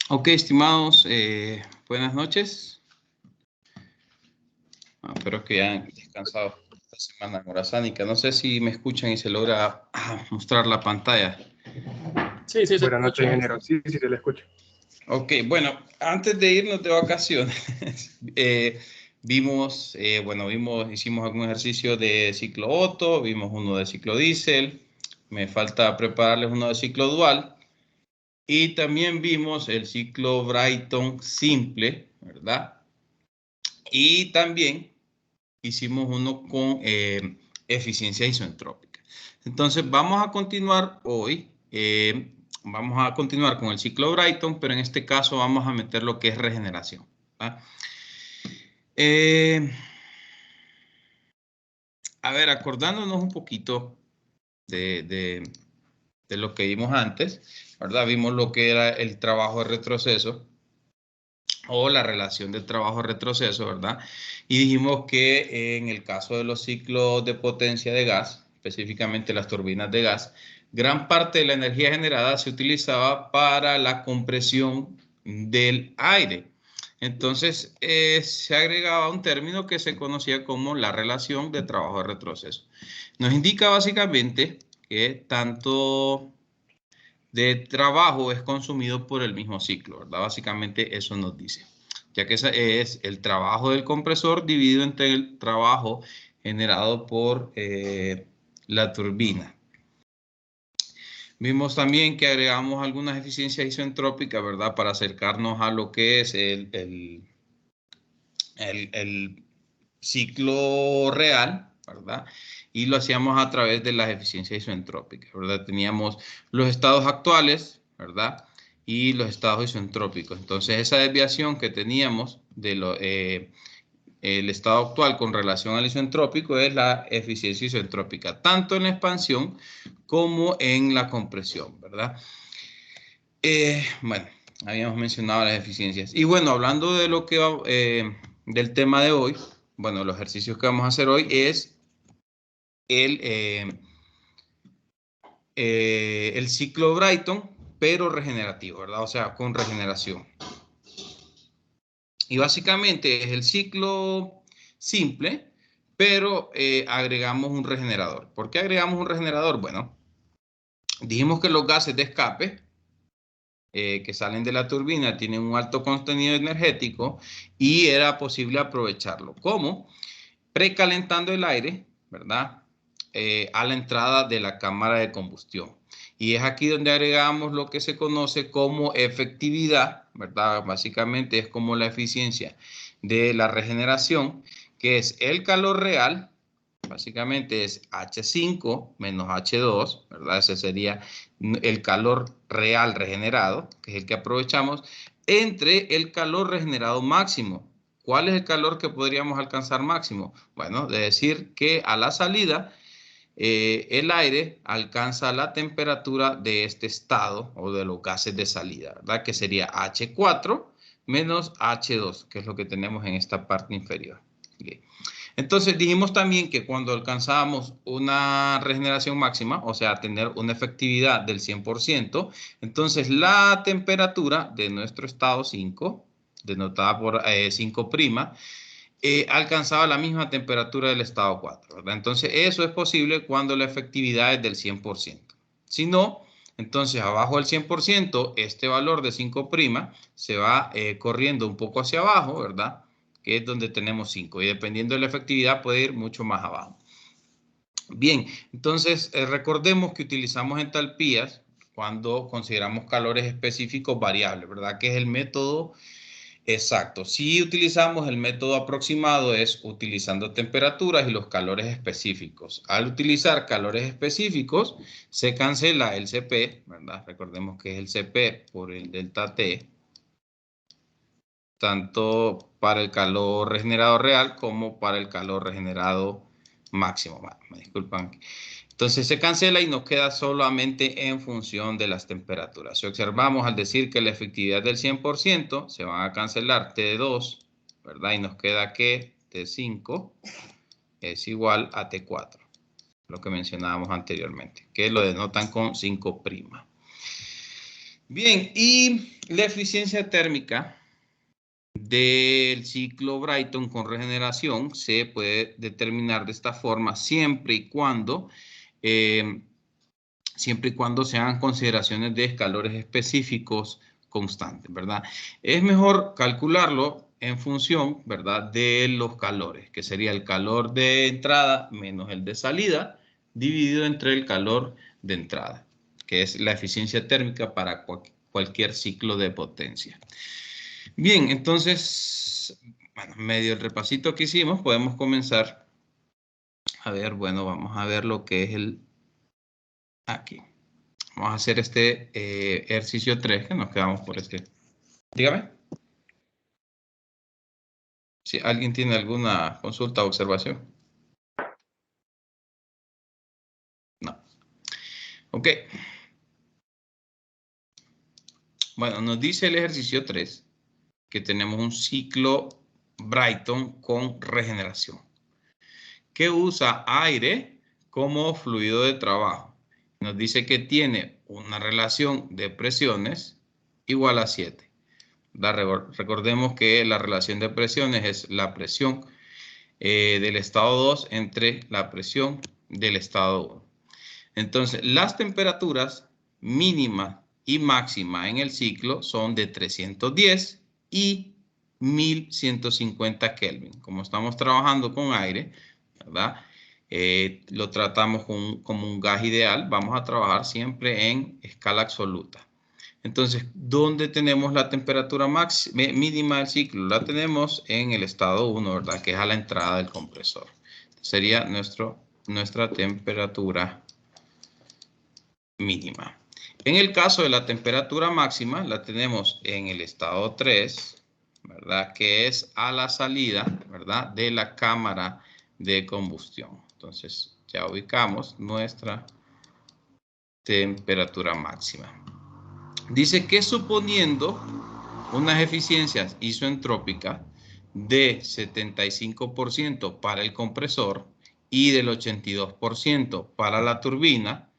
Ok, estimados, buenas noches. Espero que hayan descansado esta semana morazánica. No sé si me escuchan y se logra mostrar la pantalla. Sí, sí, se Buenas noches, escucha. ingeniero. Sí, sí, se le escucha. Ok, bueno, antes de irnos de vacaciones, hicimos algún ejercicio de ciclo Otto, vimos uno de ciclo diésel, me falta prepararles uno de ciclo dual y también vimos el ciclo Brayton simple, ¿verdad? Y también hicimos uno con eficiencia isentrópica. Entonces vamos a continuar hoy, vamos a continuar con el ciclo Brayton, pero en este caso vamos a meter lo que es regeneración. A ver, acordándonos un poquito de lo que vimos antes, ¿verdad? Vimos lo que era el trabajo de retroceso o la relación de trabajo-retroceso, ¿verdad? Y dijimos que en el caso de los ciclos de potencia de gas, específicamente las turbinas de gas, gran parte de la energía generada se utilizaba para la compresión del aire. Entonces, se agregaba un término que se conocía como la relación de trabajo de retroceso. Nos indica básicamente que tanto de trabajo es consumido por el mismo ciclo, ¿verdad? Básicamente eso nos dice, ya que ese es el trabajo del compresor dividido entre el trabajo generado por la turbina. Vimos también que agregamos algunas eficiencias isentrópicas, ¿verdad? Para acercarnos a lo que es el ciclo real, ¿verdad? Y lo hacíamos a través de las eficiencias isentrópicas, ¿verdad? Teníamos los estados actuales, ¿verdad? Y los estados isentrópicos. Entonces, esa desviación que teníamos de el estado actual con relación al isentrópico es la eficiencia isentrópica, tanto en la expansión como en la compresión, ¿verdad? Bueno, habíamos mencionado las eficiencias. Y bueno, hablando de lo que del tema de hoy, bueno, los ejercicios que vamos a hacer hoy es el, el ciclo Brayton, pero regenerativo, ¿verdad? O sea, con regeneración. Y básicamente es el ciclo simple, pero agregamos un regenerador. ¿Por qué agregamos un regenerador? Bueno, dijimos que los gases de escape que salen de la turbina tienen un alto contenido energético y era posible aprovecharlo. ¿Cómo? Precalentando el aire, ¿verdad? A la entrada de la cámara de combustión. Y es aquí donde agregamos lo que se conoce como efectividad, ¿verdad? Básicamente es como la eficiencia de la regeneración, que es el calor real, básicamente es H5 menos H2, ¿verdad? Ese sería el calor real regenerado, que es el que aprovechamos, entre el calor regenerado máximo. ¿Cuál es el calor que podríamos alcanzar máximo? Bueno, de decir que a la salida el aire alcanza la temperatura de este estado o de los gases de salida, ¿verdad? Que sería H4 menos H2, que es lo que tenemos en esta parte inferior. Bien. Entonces dijimos también que cuando alcanzábamos una regeneración máxima, o sea, tener una efectividad del 100%, entonces la temperatura de nuestro estado 5, denotada por 5', alcanzaba la misma temperatura del estado 4, ¿verdad? Entonces eso es posible cuando la efectividad es del 100%. Si no, entonces abajo del 100%, este valor de 5' se va corriendo un poco hacia abajo, ¿verdad? Que es donde tenemos 5 y dependiendo de la efectividad puede ir mucho más abajo. Bien, entonces recordemos que utilizamos entalpías cuando consideramos calores específicos variables, ¿verdad? Que es el método exacto. Si utilizamos el método aproximado es utilizando temperaturas y los calores específicos. Al utilizar calores específicos se cancela el CP, ¿verdad? Recordemos que es el CP por el delta T, tanto para el calor regenerado real como para el calor regenerado máximo. Me disculpan. Entonces se cancela y nos queda solamente en función de las temperaturas. Si observamos al decir que la efectividad del 100%, se van a cancelar T2, ¿verdad? Y nos queda que T5 es igual a T4, lo que mencionábamos anteriormente, que lo denotan con 5'. Bien, y la eficiencia térmica del ciclo Brayton con regeneración se puede determinar de esta forma siempre y cuando se hagan consideraciones de calores específicos constantes, ¿verdad? Es mejor calcularlo en función, ¿verdad?, de los calores, que sería el calor de entrada menos el de salida, dividido entre el calor de entrada, que es la eficiencia térmica para cualquier ciclo de potencia. Bien, entonces, bueno, medio el repasito que hicimos, podemos comenzar a ver, bueno, vamos a ver lo que es el aquí. Vamos a hacer este ejercicio 3, que nos quedamos por este. Dígame. Si alguien tiene alguna consulta o observación. No. Ok. Bueno, nos dice el ejercicio 3 que tenemos un ciclo Brayton con regeneración, que usa aire como fluido de trabajo. Nos dice que tiene una relación de presiones igual a 7. Recordemos que la relación de presiones es la presión del estado 2 entre la presión del estado 1. Entonces, las temperaturas mínima y máxima en el ciclo son de 310 y 1150 Kelvin. Como estamos trabajando con aire, ¿verdad? Lo tratamos como un gas ideal. Vamos a trabajar siempre en escala absoluta. Entonces, ¿dónde tenemos la temperatura mínima del ciclo? La tenemos en el estado 1, ¿verdad? Que es a la entrada del compresor. Sería nuestra temperatura mínima. En el caso de la temperatura máxima, la tenemos en el estado 3, ¿verdad? Que es a la salida, ¿verdad?, de la cámara de combustión. Entonces, ya ubicamos nuestra temperatura máxima. Dice que suponiendo unas eficiencias isoentrópicas de 75% para el compresor y del 82% para la turbina,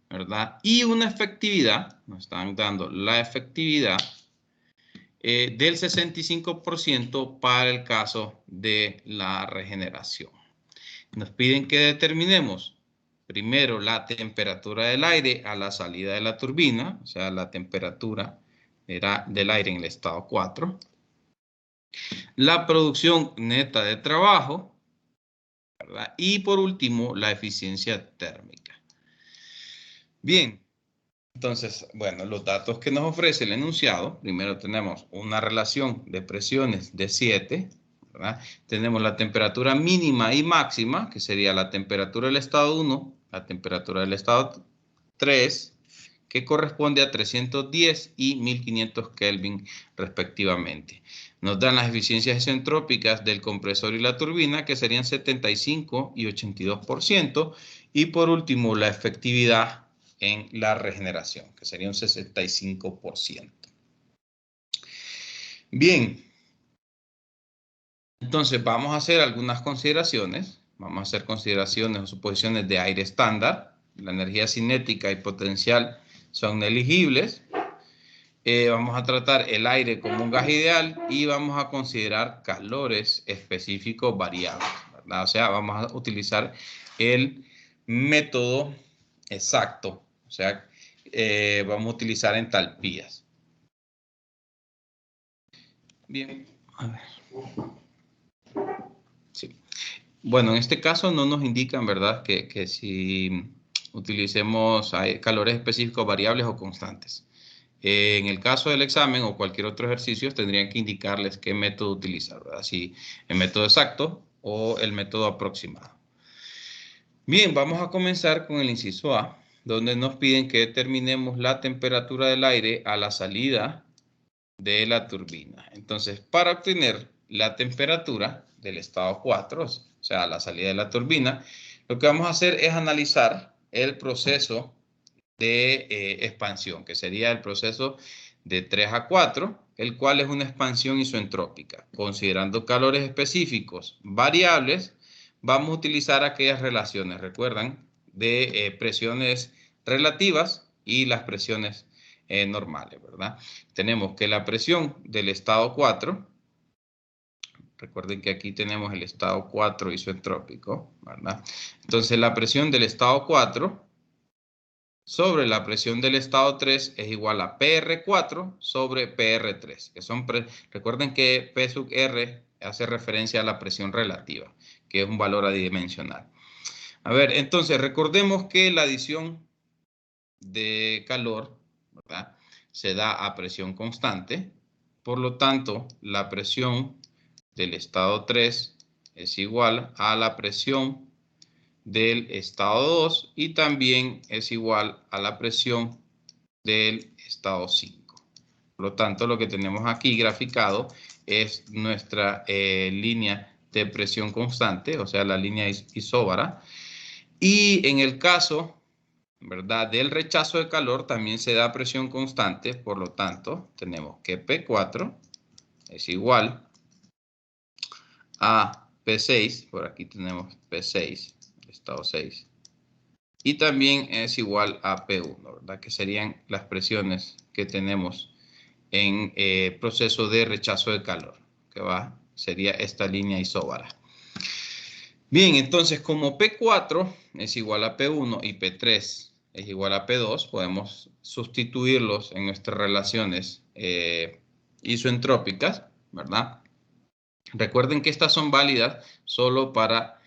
¿verdad? Y una efectividad, nos están dando la efectividad del 65% para el caso de la regeneración. Nos piden que determinemos primero la temperatura del aire a la salida de la turbina, o sea, la temperatura del aire en el estado 4. La producción neta de trabajo, ¿verdad? Y por último, la eficiencia térmica. Bien, entonces, bueno, los datos que nos ofrece el enunciado, primero tenemos una relación de presiones de 7, ¿verdad? Tenemos la temperatura mínima y máxima, que sería la temperatura del estado 1, la temperatura del estado 3, que corresponde a 310 y 1500 Kelvin respectivamente. Nos dan las eficiencias isentrópicas del compresor y la turbina, que serían 75 y 82%. Y por último, la efectividad en la regeneración, que sería un 65%. Bien. Entonces, vamos a hacer algunas consideraciones. Vamos a hacer consideraciones o suposiciones de aire estándar. La energía cinética y potencial son negligibles. Vamos a tratar el aire como un gas ideal y vamos a considerar calores específicos variables, ¿verdad? O sea, vamos a utilizar el método exacto. O sea, vamos a utilizar entalpías. Bien, a ver. Sí. Bueno, en este caso no nos indican, ¿verdad?, que si utilicemos calores específicos variables o constantes. En el caso del examen o cualquier otro ejercicio, tendrían que indicarles qué método utilizar, ¿verdad? Si el método exacto o el método aproximado. Bien, vamos a comenzar con el inciso A, donde nos piden que determinemos la temperatura del aire a la salida de la turbina. Entonces, para obtener la temperatura del estado 4, o sea, la salida de la turbina, lo que vamos a hacer es analizar el proceso de expansión, que sería el proceso de 3 a 4, el cual es una expansión isoentrópica. Considerando calores específicos variables, vamos a utilizar aquellas relaciones, recuerdan, de presiones relativas y las presiones normales, ¿verdad? Tenemos que la presión del estado 4, recuerden que aquí tenemos el estado 4 isoentrópico, ¿verdad? Entonces la presión del estado 4 sobre la presión del estado 3 es igual a PR4 sobre PR3, que son, recuerden que P sub R hace referencia a la presión relativa, que es un valor adimensional. A ver, entonces recordemos que la adición de calor, ¿verdad?, se da a presión constante. Por lo tanto, la presión del estado 3 es igual a la presión del estado 2 y también es igual a la presión del estado 5. Por lo tanto, lo que tenemos aquí graficado es nuestra línea de presión constante, o sea, la línea isóbara. Y en el caso, ¿verdad?, del rechazo de calor también se da presión constante, por lo tanto, tenemos que P4 es igual a P6, por aquí tenemos P6, estado 6, y también es igual a P1, ¿verdad?, que serían las presiones que tenemos en proceso de rechazo de calor, que sería esta línea isóbara. Bien, entonces como P4 es igual a P1 y P3 es igual a P2, podemos sustituirlos en nuestras relaciones isoentrópicas, ¿verdad? Recuerden que estas son válidas solo para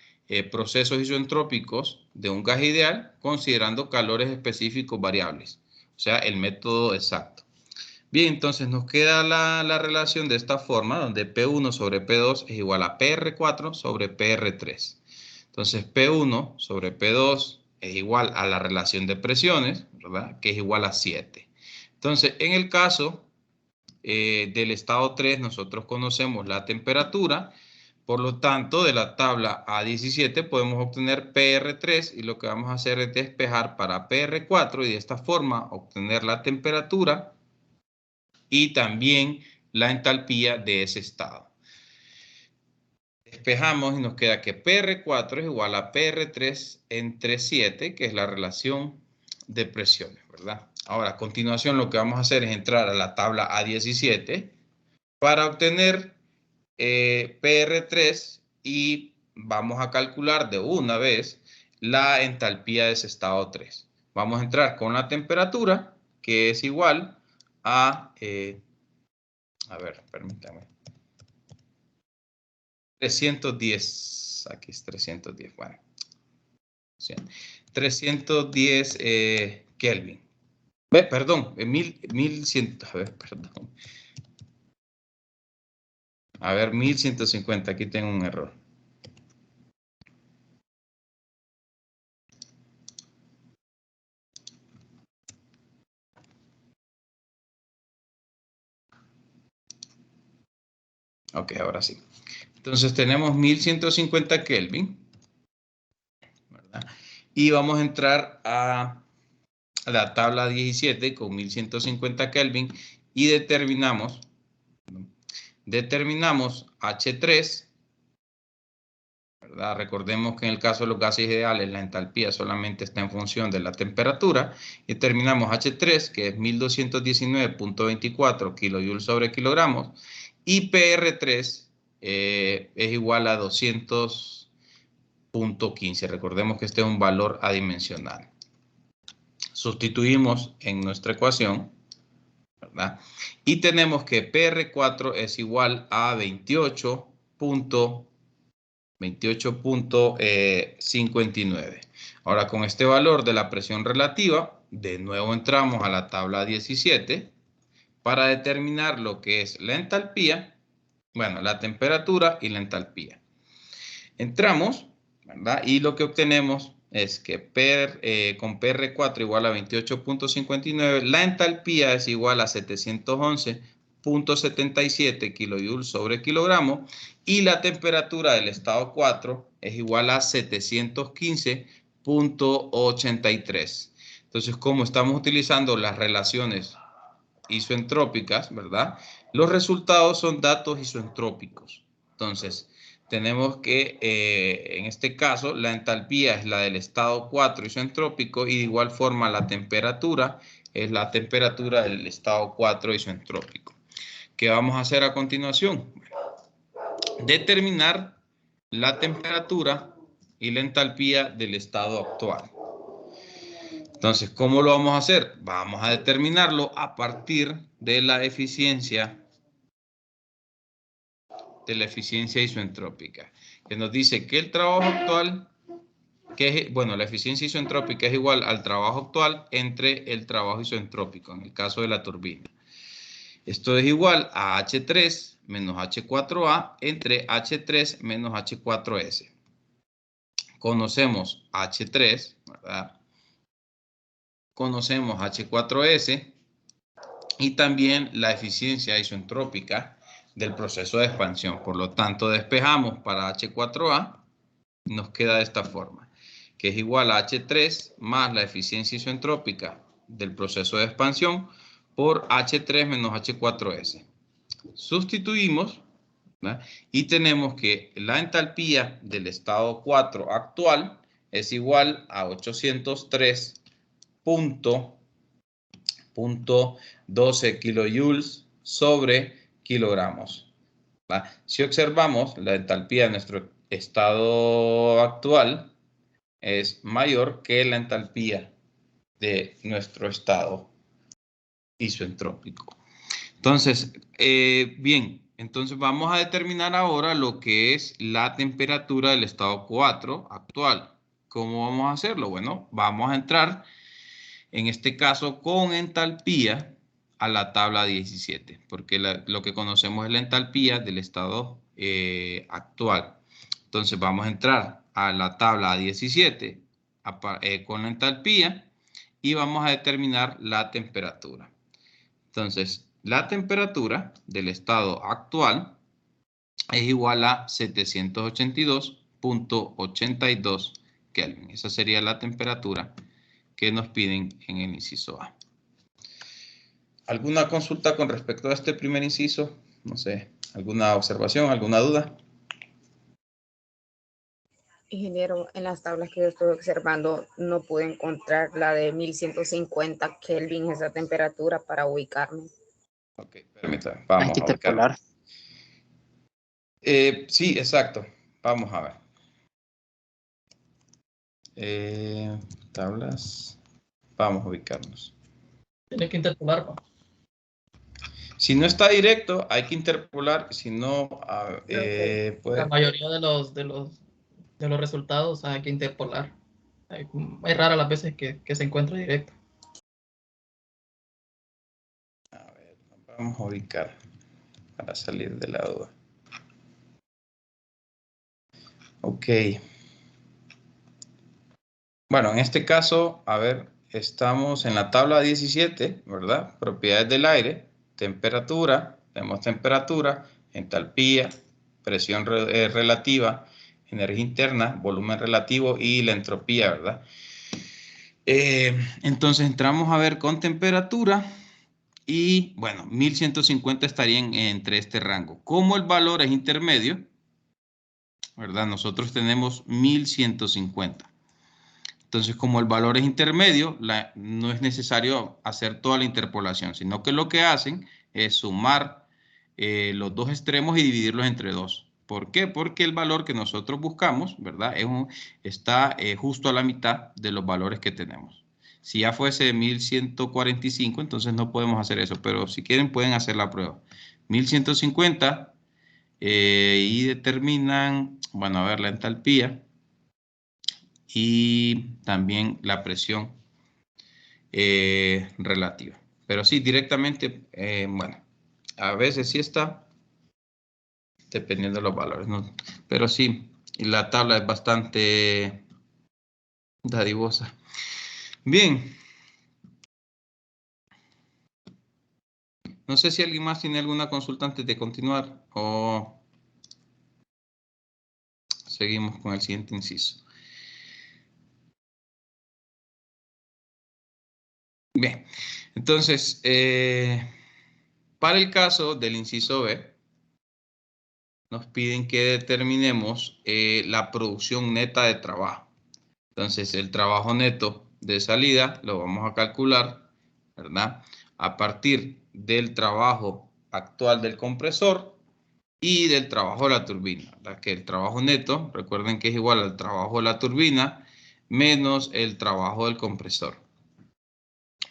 procesos isoentrópicos de un gas ideal, considerando calores específicos variables, o sea, el método exacto. Bien, entonces nos queda la relación de esta forma, donde P1 sobre P2 es igual a PR4 sobre PR3. Entonces, P1 sobre P2 es igual a la relación de presiones, ¿verdad?, que es igual a 7. Entonces, en el caso del estado 3, nosotros conocemos la temperatura. Por lo tanto, de la tabla A17 podemos obtener PR3 y lo que vamos a hacer es despejar para PR4 y de esta forma obtener la temperatura y también la entalpía de ese estado. Despejamos y nos queda que PR4 es igual a PR3 entre 7, que es la relación de presiones, ¿verdad? Ahora, a continuación, lo que vamos a hacer es entrar a la tabla A17 para obtener PR3 y vamos a calcular de una vez la entalpía de ese estado 3. Vamos a entrar con la temperatura, que es igual a ver, permítame. 310, aquí es 310, bueno. 310 Kelvin. Perdón, 1100, a ver, perdón. A ver, 1150, aquí tengo un error. Ok, ahora sí. Entonces tenemos 1150 Kelvin, ¿verdad? Y vamos a entrar a la tabla 17 con 1150 Kelvin y determinamos H3, ¿verdad? Recordemos que en el caso de los gases ideales la entalpía solamente está en función de la temperatura y determinamos H3, que es 1219.24 kilojoules sobre kilogramos, y PR3 es igual a 200.15. Recordemos que este es un valor adimensional. Sustituimos en nuestra ecuación, ¿verdad? Y tenemos que PR4 es igual a 28.59. Ahora, con este valor de la presión relativa, de nuevo entramos a la tabla 17 para determinar lo que es la entalpía, bueno, la temperatura y la entalpía. Entramos, ¿verdad? Y lo que obtenemos es que con PR4 igual a 28.59, la entalpía es igual a 711.77 kilojoules sobre kilogramo y la temperatura del estado 4 es igual a 715.83. Entonces, como estamos utilizando las relaciones isoentrópicas, ¿verdad? Los resultados son datos isoentrópicos. Entonces, tenemos que, en este caso, la entalpía es la del estado 4 isoentrópico y de igual forma la temperatura es la temperatura del estado 4 isoentrópico. ¿Qué vamos a hacer a continuación? Determinar la temperatura y la entalpía del estado actual. Entonces, ¿cómo lo vamos a hacer? Vamos a determinarlo a partir de la eficiencia isoentrópica, que nos dice que el trabajo actual, la eficiencia isoentrópica es igual al trabajo actual entre el trabajo isoentrópico, en el caso de la turbina. Esto es igual a H3 menos H4A entre H3 menos H4S. Conocemos H3, ¿verdad? Conocemos H4S y también la eficiencia isoentrópica del proceso de expansión. Por lo tanto, despejamos para H4A, nos queda de esta forma, que es igual a H3 más la eficiencia isoentrópica del proceso de expansión por H3 menos H4S. Sustituimos, ¿verdad? Y tenemos que la entalpía del estado 4 actual es igual a 803.12 kilojoules sobre kilogramos. ¿Va? Si observamos, la entalpía de nuestro estado actual es mayor que la entalpía de nuestro estado isoentrópico. Entonces, bien, entonces vamos a determinar ahora lo que es la temperatura del estado 4 actual. ¿Cómo vamos a hacerlo? Bueno, vamos a entrar, en este caso, con entalpía a la tabla 17, porque lo que conocemos es la entalpía del estado actual. Entonces, vamos a entrar a la tabla 17 con la entalpía y vamos a determinar la temperatura. Entonces, la temperatura del estado actual es igual a 782.82 Kelvin. Esa sería la temperatura que nos piden en el inciso A. ¿Alguna consulta con respecto a este primer inciso? No sé, ¿alguna observación, alguna duda? Ingeniero, en las tablas que yo estoy observando no pude encontrar la de 1150 Kelvin, esa temperatura, para ubicarme. Ok, permítame, vamos a ubicar. Sí, exacto. Vamos a ver. Tablas. Vamos a ubicarnos. Tiene que interpolar, ¿no? Si no está directo, hay que interpolar. Si no, La mayoría de los resultados hay que interpolar. Es rara las veces que se encuentra directo. A ver, vamos a ubicar para salir de la duda. Ok. Bueno, en este caso, a ver, estamos en la tabla 17, ¿verdad? Propiedades del aire, temperatura, tenemos temperatura, entalpía, presión relativa, energía interna, volumen relativo y la entropía, ¿verdad? Entonces entramos a ver con temperatura y, bueno, 1150 estarían entre este rango. Como el valor es intermedio, ¿verdad? Nosotros tenemos 1150. Entonces, como el valor es intermedio, no es necesario hacer toda la interpolación, sino que lo que hacen es sumar los dos extremos y dividirlos entre 2. ¿Por qué? Porque el valor que nosotros buscamos, ¿verdad? Está justo a la mitad de los valores que tenemos. Si ya fuese 1145, entonces no podemos hacer eso, pero si quieren pueden hacer la prueba. 1150 y determinan, bueno, a ver, la entalpía y también la presión relativa. Pero sí, directamente, bueno, a veces sí está, dependiendo de los valores, ¿no? Pero sí, la tabla es bastante dadivosa. Bien. No sé si alguien más tiene alguna consulta antes de continuar o seguimos con el siguiente inciso. Bien, entonces, para el caso del inciso B, nos piden que determinemos la producción neta de trabajo. Entonces, el trabajo neto de salida lo vamos a calcular, ¿verdad? A partir del trabajo actual del compresor y del trabajo de la turbina, ¿verdad? Que el trabajo neto, recuerden que es igual al trabajo de la turbina menos el trabajo del compresor.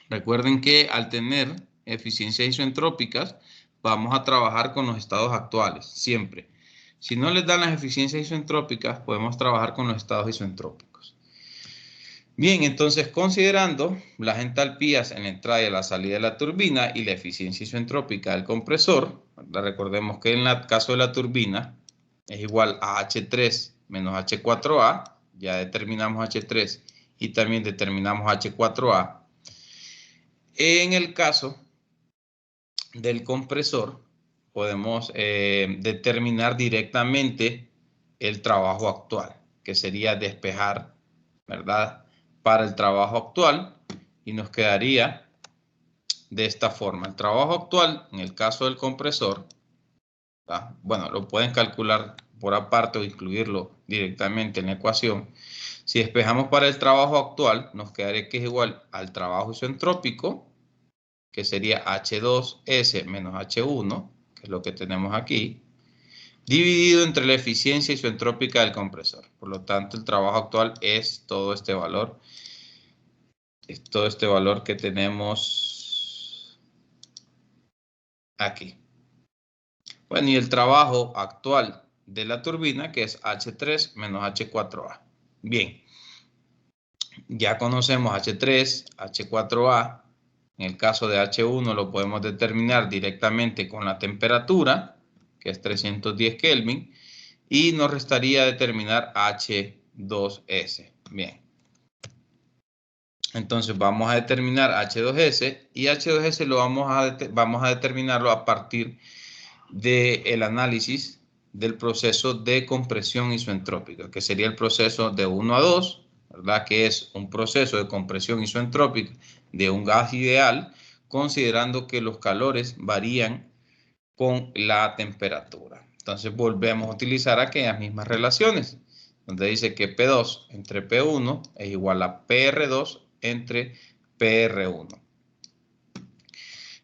Recuerden que al tener eficiencias isoentrópicas, vamos a trabajar con los estados actuales, siempre. Si no les dan las eficiencias isoentrópicas, podemos trabajar con los estados isoentrópicos. Bien, entonces considerando las entalpías en la entrada y la salida de la turbina y la eficiencia isoentrópica del compresor, recordemos que en el caso de la turbina es igual a H3 menos H4A, ya determinamos H3 y también determinamos H4A. En el caso del compresor, podemos determinar directamente el trabajo actual, que sería despejar, ¿verdad?, para el trabajo actual, y nos quedaría de esta forma. El trabajo actual, en el caso del compresor, ¿verdad?, bueno, lo pueden calcular por aparte o incluirlo directamente en la ecuación. Si despejamos para el trabajo actual, nos quedaría que es igual al trabajo isoentrópico, que sería H2S menos H1, que es lo que tenemos aquí, dividido entre la eficiencia isoentrópica del compresor. Por lo tanto, el trabajo actual es todo este valor. Es todo este valor que tenemos aquí. Bueno, y el trabajo actual de la turbina, que es H3 menos H4A. Bien, ya conocemos H3, H4A. En el caso de H1 lo podemos determinar directamente con la temperatura, que es 310 Kelvin, y nos restaría determinar H2S. Bien. Entonces vamos a determinar H2S y H2S lo vamos a determinarlo a partir del análisis del proceso de compresión isoentrópica, que sería el proceso de 1 a 2, ¿verdad? Que es un proceso de compresión isoentrópica de un gas ideal, considerando que los calores varían con la temperatura. Entonces volvemos a utilizar aquellas mismas relaciones, donde dice que P2 entre P1 es igual a PR2 entre PR1.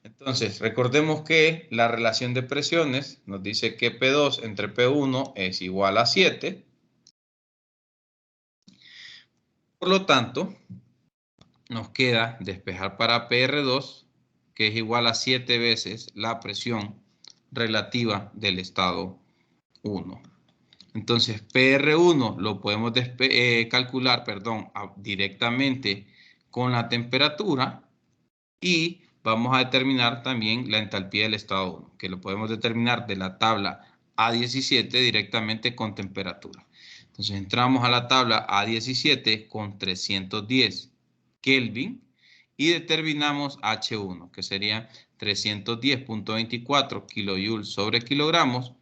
Entonces, recordemos que la relación de presiones nos dice que P2 entre P1 es igual a 7. Por lo tanto, nos queda despejar para PR2, que es igual a 7 veces la presión relativa del estado 1. Entonces, PR1 lo podemos calcular, directamente con la temperatura y vamos a determinar también la entalpía del estado 1, que lo podemos determinar de la tabla A17 directamente con temperatura. Entonces, entramos a la tabla A17 con 310 Kelvin y determinamos H1, que sería 310.24 kilojoules sobre kilogramos,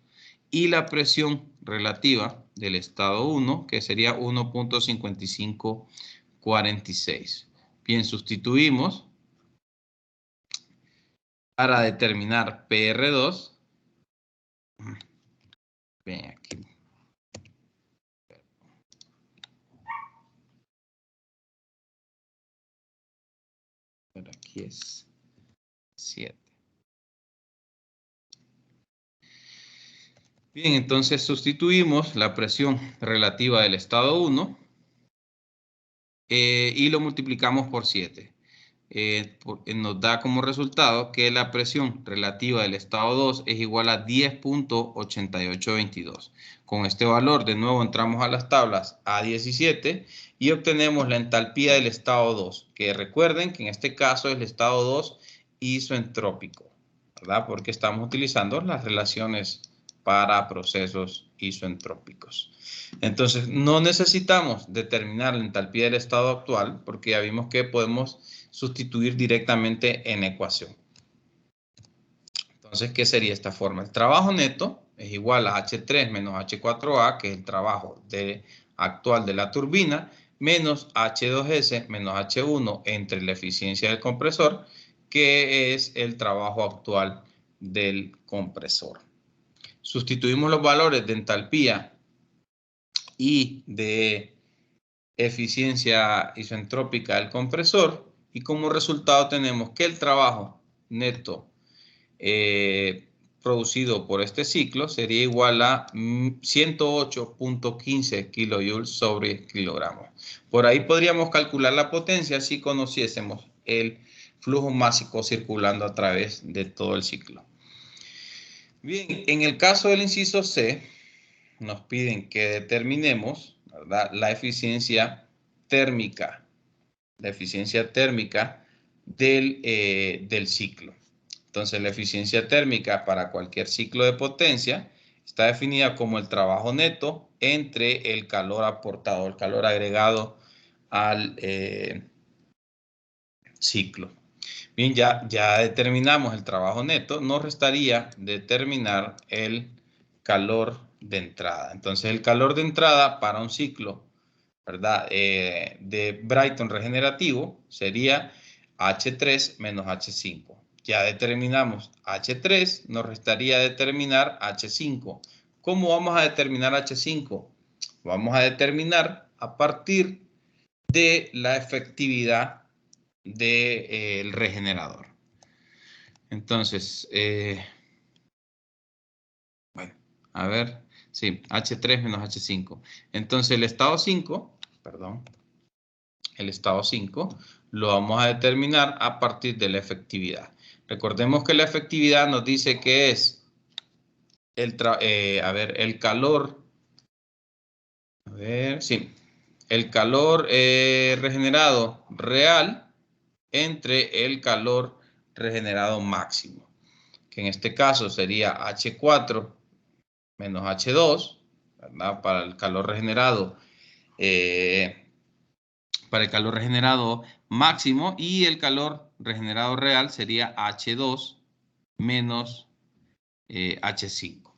y la presión relativa del estado 1, que sería 1.5546. Bien, sustituimos para determinar PR2. Bien, aquí. Pero aquí es 7. Bien, entonces sustituimos la presión relativa del estado 1 y lo multiplicamos por 7. Nos da como resultado que la presión relativa del estado 2 es igual a 10.8822. Con este valor, de nuevo, entramos a las tablas A17 y obtenemos la entalpía del estado 2, que recuerden que en este caso es el estado 2 isoentrópico, ¿verdad? Porque estamos utilizando las relaciones para procesos isoentrópicos. Entonces, no necesitamos determinar la entalpía del estado actual porque ya vimos que podemos sustituir directamente en ecuación. Entonces, ¿qué sería esta forma? El trabajo neto es igual a H3 menos H4A, que es el trabajo actual de la turbina, menos H2S menos H1 entre la eficiencia del compresor, que es el trabajo actual del compresor. Sustituimos los valores de entalpía y de eficiencia isoentrópica del compresor y como resultado tenemos que el trabajo neto producido por este ciclo sería igual a 108.15 kilojoules sobre kilogramo. Por ahí podríamos calcular la potencia si conociésemos el flujo másico circulando a través de todo el ciclo. Bien, en el caso del inciso C, nos piden que determinemos, ¿verdad?, la eficiencia térmica del ciclo. Entonces, la eficiencia térmica para cualquier ciclo de potencia está definida como el trabajo neto entre el calor aportado, el calor agregado al ciclo. Bien, ya determinamos el trabajo neto, nos restaría determinar el calor de entrada. Entonces, el calor de entrada para un ciclo, ¿verdad?, de Brayton regenerativo sería H3 menos H5. Ya determinamos H3, nos restaría determinar H5. ¿Cómo vamos a determinar H5? Vamos a determinar a partir de la efectividad del regenerador. Entonces, bueno, a ver, sí, H3 menos H5. Entonces, el estado 5 lo vamos a determinar a partir de la efectividad. Recordemos que la efectividad nos dice que es el calor, el calor regenerado real entre el calor regenerado máximo, que en este caso sería H4 menos H2, ¿verdad?, para el calor regenerado máximo, y el calor regenerado real sería H2 menos H5.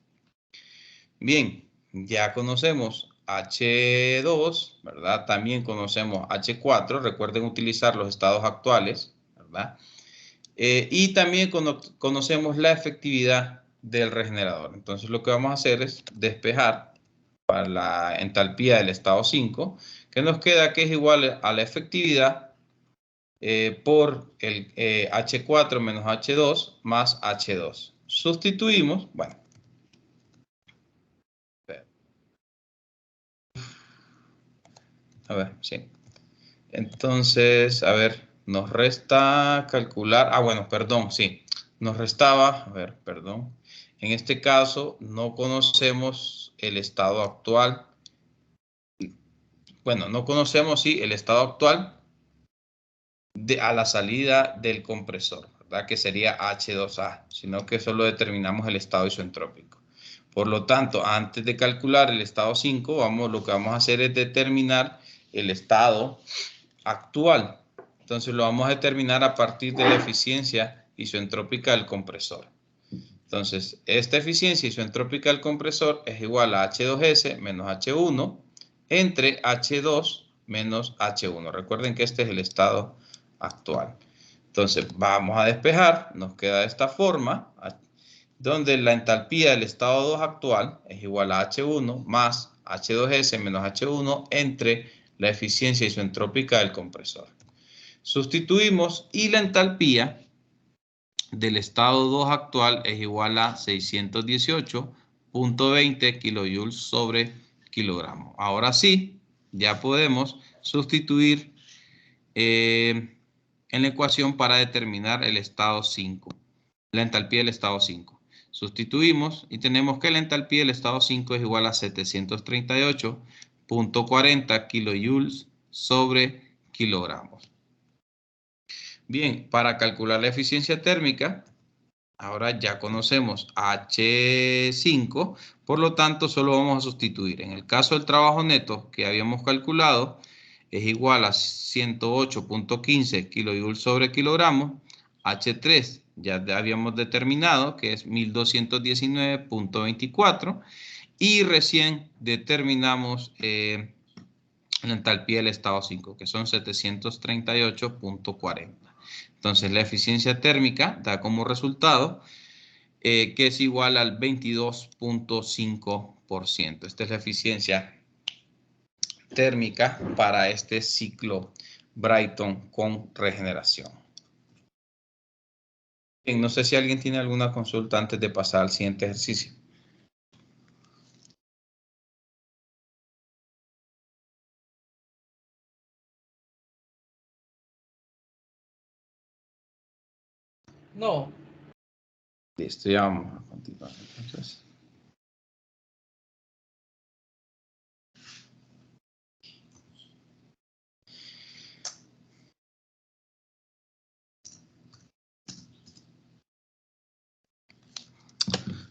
Bien, ya conocemos H2, ¿verdad? También conocemos H4. Recuerden utilizar los estados actuales, ¿verdad? Y también conocemos la efectividad del regenerador. Entonces, lo que vamos a hacer es despejar para la entalpía del estado 5, que nos queda que es igual a la efectividad por el H4 menos H2 más H2. Sustituimos, bueno. A ver, sí. Entonces, a ver, nos resta calcular, bueno, perdón, sí. Nos restaba, a ver, perdón. En este caso, no conocemos el estado actual. Bueno, no conocemos, sí, el estado actual a la salida del compresor, ¿verdad?, que sería H2A, sino que solo determinamos el estado isentrópico. Por lo tanto, antes de calcular el estado 5, lo que vamos a hacer es determinar el estado actual. Entonces, lo vamos a determinar a partir de la eficiencia isentrópica del compresor. Entonces, esta eficiencia isentrópica del compresor es igual a H2S menos H1 entre H2 menos H1. Recuerden que este es el estado actual. Entonces, vamos a despejar. Nos queda de esta forma, donde la entalpía del estado 2 actual es igual a H1 más H2S menos H1 entre la eficiencia isentrópica del compresor. Sustituimos y la entalpía del estado 2 actual es igual a 618.20 kilojoules sobre kilogramo. Ahora sí, ya podemos sustituir en la ecuación para determinar el estado 5, la entalpía del estado 5. Sustituimos y tenemos que la entalpía del estado 5 es igual a 738.40 kilojoules sobre kilogramos. Bien, para calcular la eficiencia térmica, ahora ya conocemos H5, por lo tanto solo vamos a sustituir. En el caso del trabajo neto que habíamos calculado, es igual a 108.15 kilojoules sobre kilogramo. H3 ya habíamos determinado que es 1219.24 y recién determinamos la entalpía del estado 5, que son 738.40. Entonces, la eficiencia térmica da como resultado que es igual al 22.5%. Esta es la eficiencia térmica para este ciclo Brayton con regeneración. Bien, no sé si alguien tiene alguna consulta antes de pasar al siguiente ejercicio. No. Listo, ya vamos a continuar entonces.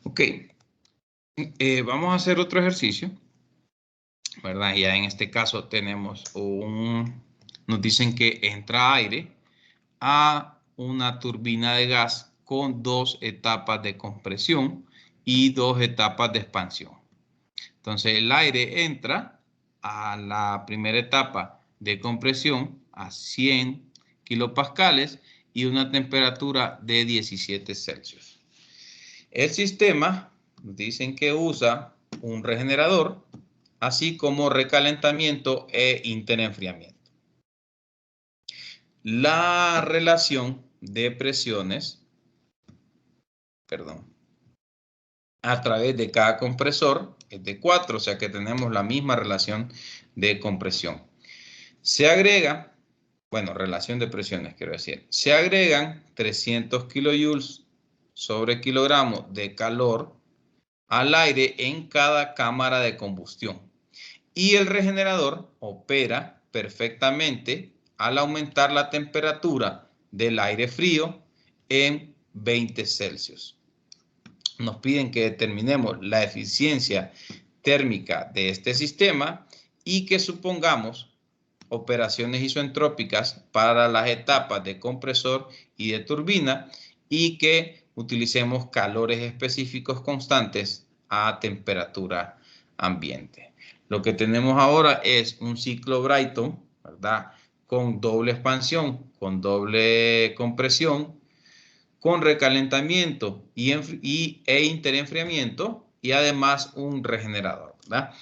Ok, vamos a hacer otro ejercicio, ¿verdad? Ya en este caso tenemos nos dicen que entra aire a una turbina de gas con 2 etapas de compresión y 2 etapas de expansión. Entonces el aire entra a la primera etapa de compresión a 100 kilopascales y una temperatura de 17 Celsius. El sistema dicen que usa un regenerador, así como recalentamiento e interenfriamiento. La relación de presiones, a través de cada compresor es de 4, o sea que tenemos la misma relación de compresión. Se agrega, bueno, relación de presiones quiero decir, se agregan 300 kilojoules sobre kilogramo de calor al aire en cada cámara de combustión. Y el regenerador opera perfectamente al aumentar la temperatura del aire frío en 20 Celsius. Nos piden que determinemos la eficiencia térmica de este sistema y que supongamos operaciones isoentrópicas para las etapas de compresor y de turbina y que utilicemos calores específicos constantes a temperatura ambiente. Lo que tenemos ahora es un ciclo Brayton, ¿verdad? Con doble expansión, con doble compresión, con recalentamiento e interenfriamiento y además un regenerador, ¿verdad?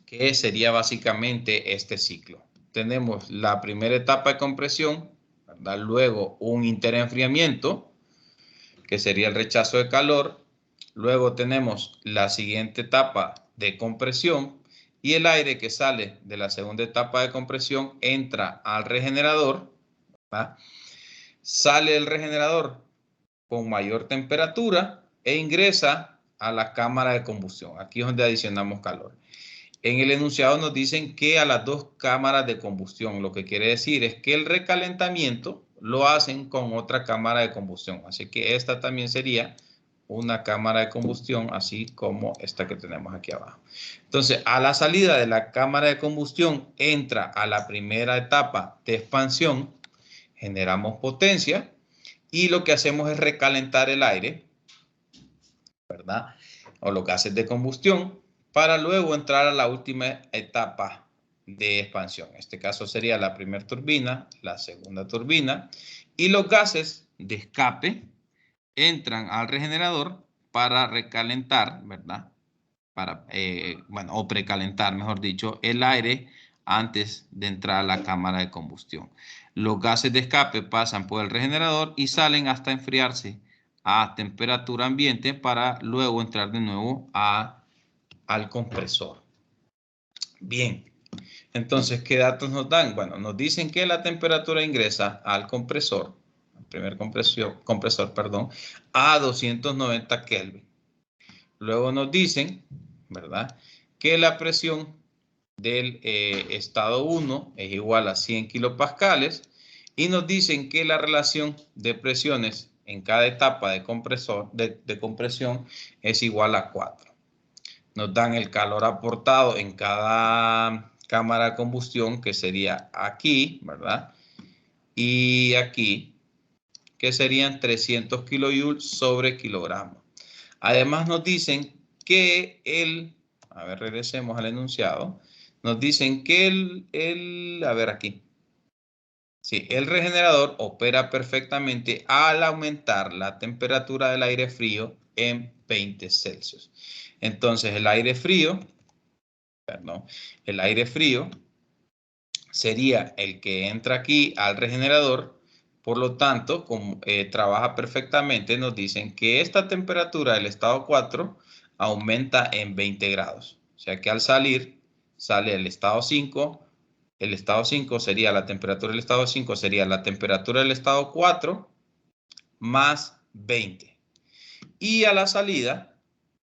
Que sería básicamente este ciclo. Tenemos la primera etapa de compresión, ¿verdad? Luego un interenfriamiento, que sería el rechazo de calor. Luego tenemos la siguiente etapa de compresión y el aire que sale de la segunda etapa de compresión entra al regenerador, ¿verdad? Sale el regenerador con mayor temperatura e ingresa a la cámara de combustión. Aquí es donde adicionamos calor. En el enunciado nos dicen que a las 2 cámaras de combustión, lo que quiere decir es que el recalentamiento lo hacen con otra cámara de combustión. Así que esta también sería una cámara de combustión, así como esta que tenemos aquí abajo. Entonces, a la salida de la cámara de combustión entra a la primera etapa de expansión, generamos potencia y lo que hacemos es recalentar el aire, ¿verdad? O los gases de combustión, para luego entrar a la última etapa de expansión. En este caso sería la primera turbina, la segunda turbina, y los gases de escape entran al regenerador para recalentar, ¿verdad? Bueno, o precalentar, mejor dicho, el aire antes de entrar a la cámara de combustión. Los gases de escape pasan por el regenerador y salen hasta enfriarse a temperatura ambiente para luego entrar de nuevo al compresor. Bien, entonces, ¿qué datos nos dan? Bueno, nos dicen que la temperatura ingresa al compresor, al primer compresor, a 290 Kelvin. Luego nos dicen, ¿verdad?, que la presión del estado 1 es igual a 100 kilopascales y nos dicen que la relación de presiones en cada etapa de compresión es igual a 4. Nos dan el calor aportado en cada cámara de combustión, que sería aquí, ¿verdad? Y aquí, que serían 300 kilojoules sobre kilogramo. Además nos dicen que regresemos al enunciado, nos dicen que el regenerador opera perfectamente al aumentar la temperatura del aire frío en 20 Celsius. Entonces el aire frío sería el que entra aquí al regenerador. Por lo tanto, como trabaja perfectamente, nos dicen que esta temperatura del estado 4 aumenta en 20 grados. O sea que al salir, sale el estado 5. El estado 5 sería la temperatura del estado 5, sería la temperatura del estado 4 más 20. Y a la salida,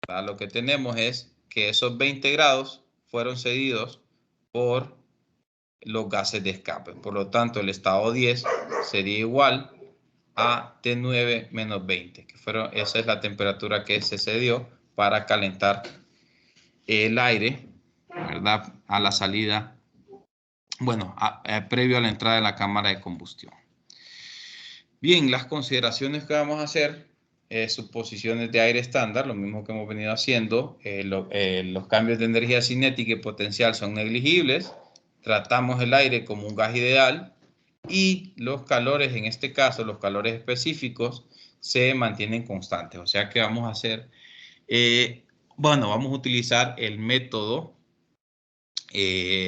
lo que tenemos es que esos 20 grados fueron cedidos por los gases de escape. Por lo tanto, el estado 10 sería igual a T9 menos 20, que esa es la temperatura que se cedió para calentar el aire, ¿verdad? A la salida, bueno, previo a la entrada de la cámara de combustión. Bien, las consideraciones que vamos a hacer, suposiciones de aire estándar, lo mismo que hemos venido haciendo, los cambios de energía cinética y potencial son negligibles, tratamos el aire como un gas ideal y los calores, en este caso, los calores específicos, se mantienen constantes. O sea que vamos a hacer, vamos a utilizar el método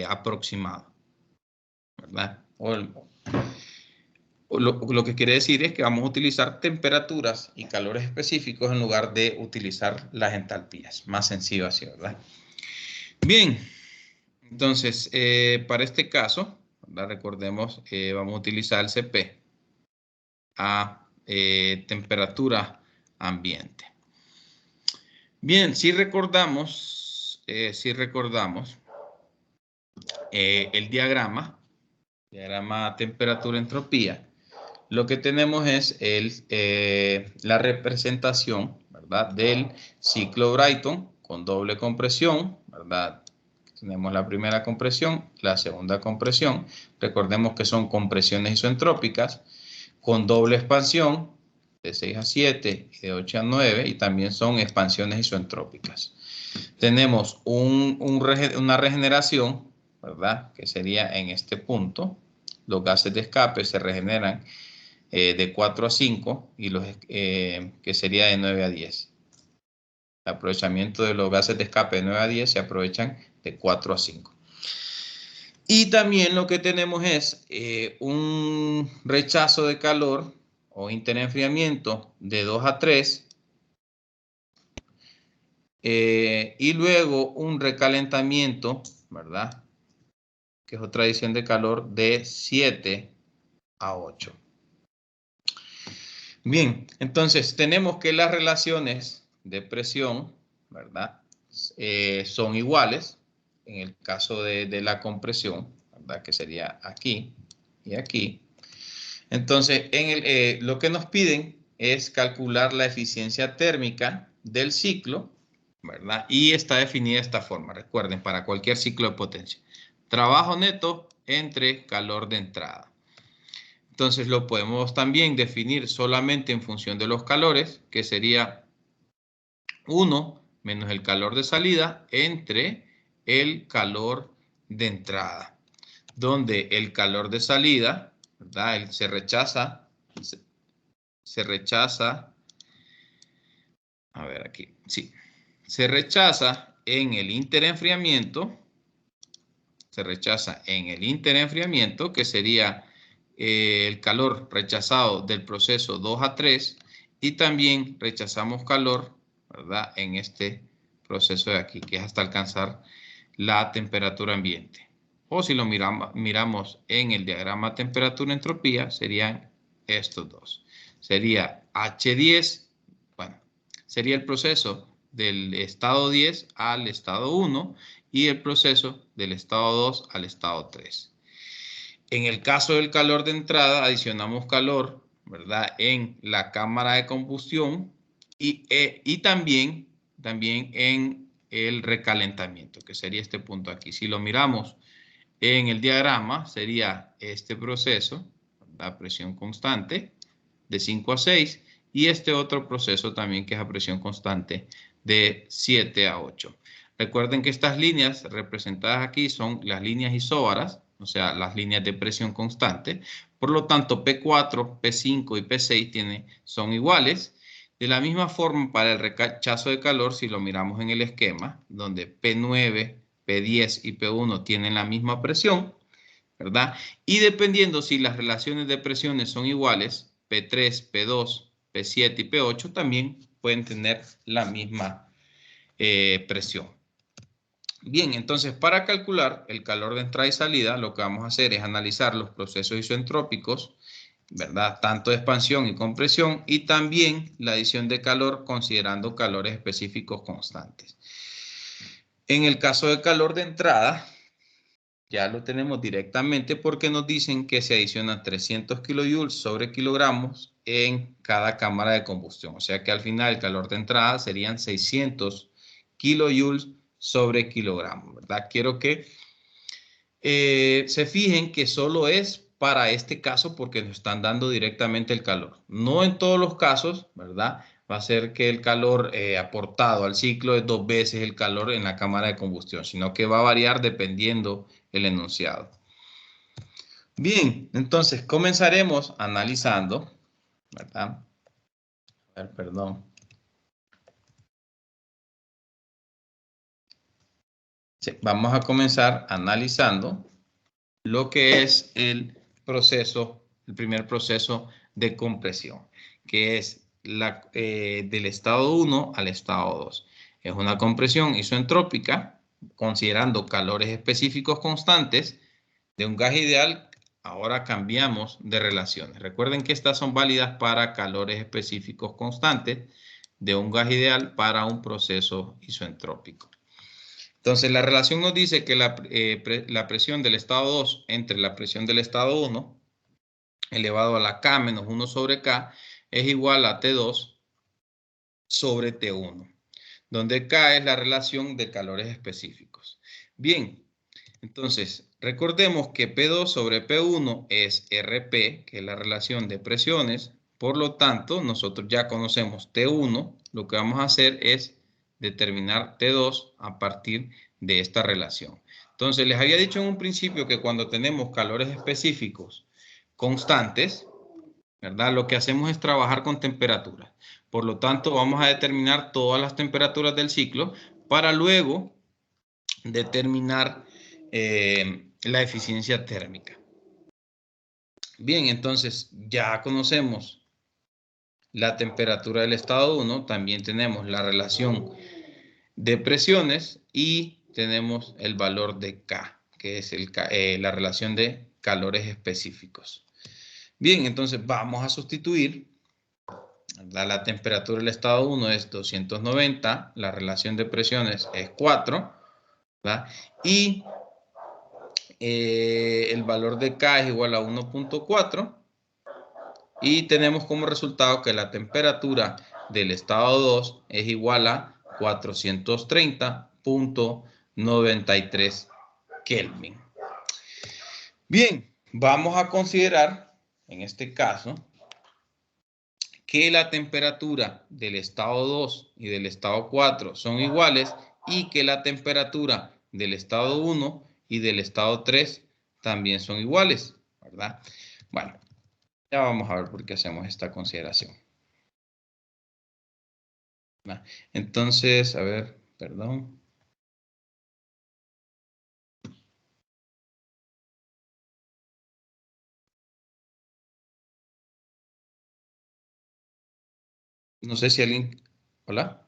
aproximado, ¿verdad? Lo que quiere decir es que vamos a utilizar temperaturas y calores específicos en lugar de utilizar las entalpías. Más sencillo así, ¿verdad? Bien, entonces, para este caso, ¿verdad? Recordemos, vamos a utilizar el CP a temperatura ambiente. Bien, si recordamos el diagrama temperatura-entropía, lo que tenemos es la representación, ¿verdad?, del ciclo Brayton con doble compresión, ¿verdad? Tenemos la primera compresión, la segunda compresión. Recordemos que son compresiones isentrópicas con doble expansión de 6 a 7 y de 8 a 9, y también son expansiones isentrópicas. Tenemos una regeneración, ¿verdad?, que sería en este punto. Los gases de escape se regeneran de 4 a 5 y que sería de 9 a 10. El aprovechamiento de los gases de escape de 9 a 10 se aprovechan de 4 a 5. Y también lo que tenemos es un rechazo de calor o interenfriamiento de 2 a 3 y luego un recalentamiento, ¿verdad?, que es otra adición de calor de 7 a 8. Bien, entonces tenemos que las relaciones de presión, ¿verdad?, son iguales en el caso de la compresión, ¿verdad?, que sería aquí y aquí. Entonces, lo que nos piden es calcular la eficiencia térmica del ciclo, ¿verdad? Y está definida de esta forma. Recuerden, para cualquier ciclo de potencia. Trabajo neto entre calor de entrada. Entonces lo podemos también definir solamente en función de los calores, que sería 1 menos el calor de salida entre el calor de entrada, donde el calor de salida, ¿verdad?, se rechaza, a ver aquí, sí, se rechaza en el interenfriamiento, que sería el calor rechazado del proceso 2 a 3, y también rechazamos calor, ¿verdad?, en este proceso de aquí, que es hasta alcanzar la temperatura ambiente. O si lo miramos en el diagrama temperatura-entropía, serían estos dos. Sería H10, bueno, sería el proceso del estado 10 al estado 1 y el proceso del estado 2 al estado 3. En el caso del calor de entrada, adicionamos calor, ¿verdad?, en la cámara de combustión y también en el recalentamiento, que sería este punto aquí. Si lo miramos en el diagrama, sería este proceso, la presión constante de 5 a 6, y este otro proceso también que es a presión constante de 7 a 8. Recuerden que estas líneas representadas aquí son las líneas isóbaras, o sea, las líneas de presión constante. Por lo tanto, P4, P5 y P6 son iguales. De la misma forma, para el rechazo de calor, si lo miramos en el esquema, donde P9, P10 y P1 tienen la misma presión, ¿verdad? Y dependiendo si las relaciones de presiones son iguales, P3, P2, P7 y P8 también pueden tener la misma presión. Bien, entonces para calcular el calor de entrada y salida, lo que vamos a hacer es analizar los procesos isoentrópicos, ¿verdad? Tanto de expansión y compresión, y también la adición de calor considerando calores específicos constantes. En el caso de calor de entrada, ya lo tenemos directamente porque nos dicen que se adicionan 300 kilojoules sobre kilogramos en cada cámara de combustión. O sea que al final el calor de entrada serían 600 kilojoules sobre kilogramos, ¿verdad? Quiero que se fijen que solo es para este caso porque nos están dando directamente el calor. No en todos los casos, ¿verdad? Va a ser que el calor aportado al ciclo es 2 veces el calor en la cámara de combustión, sino que va a variar dependiendo el enunciado. Bien, entonces comenzaremos analizando, ¿verdad? A ver, perdón. Sí, vamos a comenzar analizando lo que es el proceso, el primer proceso de compresión, que es del estado 1 al estado 2. Es una compresión isoentrópica, considerando calores específicos constantes de un gas ideal. Ahora cambiamos de relaciones. Recuerden que estas son válidas para calores específicos constantes de un gas ideal para un proceso isoentrópico. Entonces, la relación nos dice que la presión del estado 2 entre la presión del estado 1 elevado a la K menos 1 sobre K es igual a T2 sobre T1, donde K es la relación de calores específicos. Bien, entonces, recordemos que P2 sobre P1 es RP, que es la relación de presiones. Por lo tanto, nosotros ya conocemos T1. Lo que vamos a hacer es determinar T2 a partir de esta relación. Entonces, les había dicho en un principio que cuando tenemos calores específicos constantes, ¿verdad? Lo que hacemos es trabajar con temperaturas. Por lo tanto, vamos a determinar todas las temperaturas del ciclo para luego determinar la eficiencia térmica. Bien, entonces ya conocemos la temperatura del estado 1, también tenemos la relación de presiones y tenemos el valor de K, que es la relación de calores específicos. Bien, entonces vamos a sustituir. La temperatura del estado 1 es 290, la relación de presiones es 4, ¿verdad? Y el valor de K es igual a 1.4 y tenemos como resultado que la temperatura del estado 2 es igual a 430.93 Kelvin. Bien, vamos a considerar en este caso que la temperatura del estado 2 y del estado 4 son iguales y que la temperatura del estado 1 y del estado 3 también son iguales, ¿verdad? Bueno, ya vamos a ver por qué hacemos esta consideración. Entonces, a ver, perdón. No sé si alguien... ¿Hola?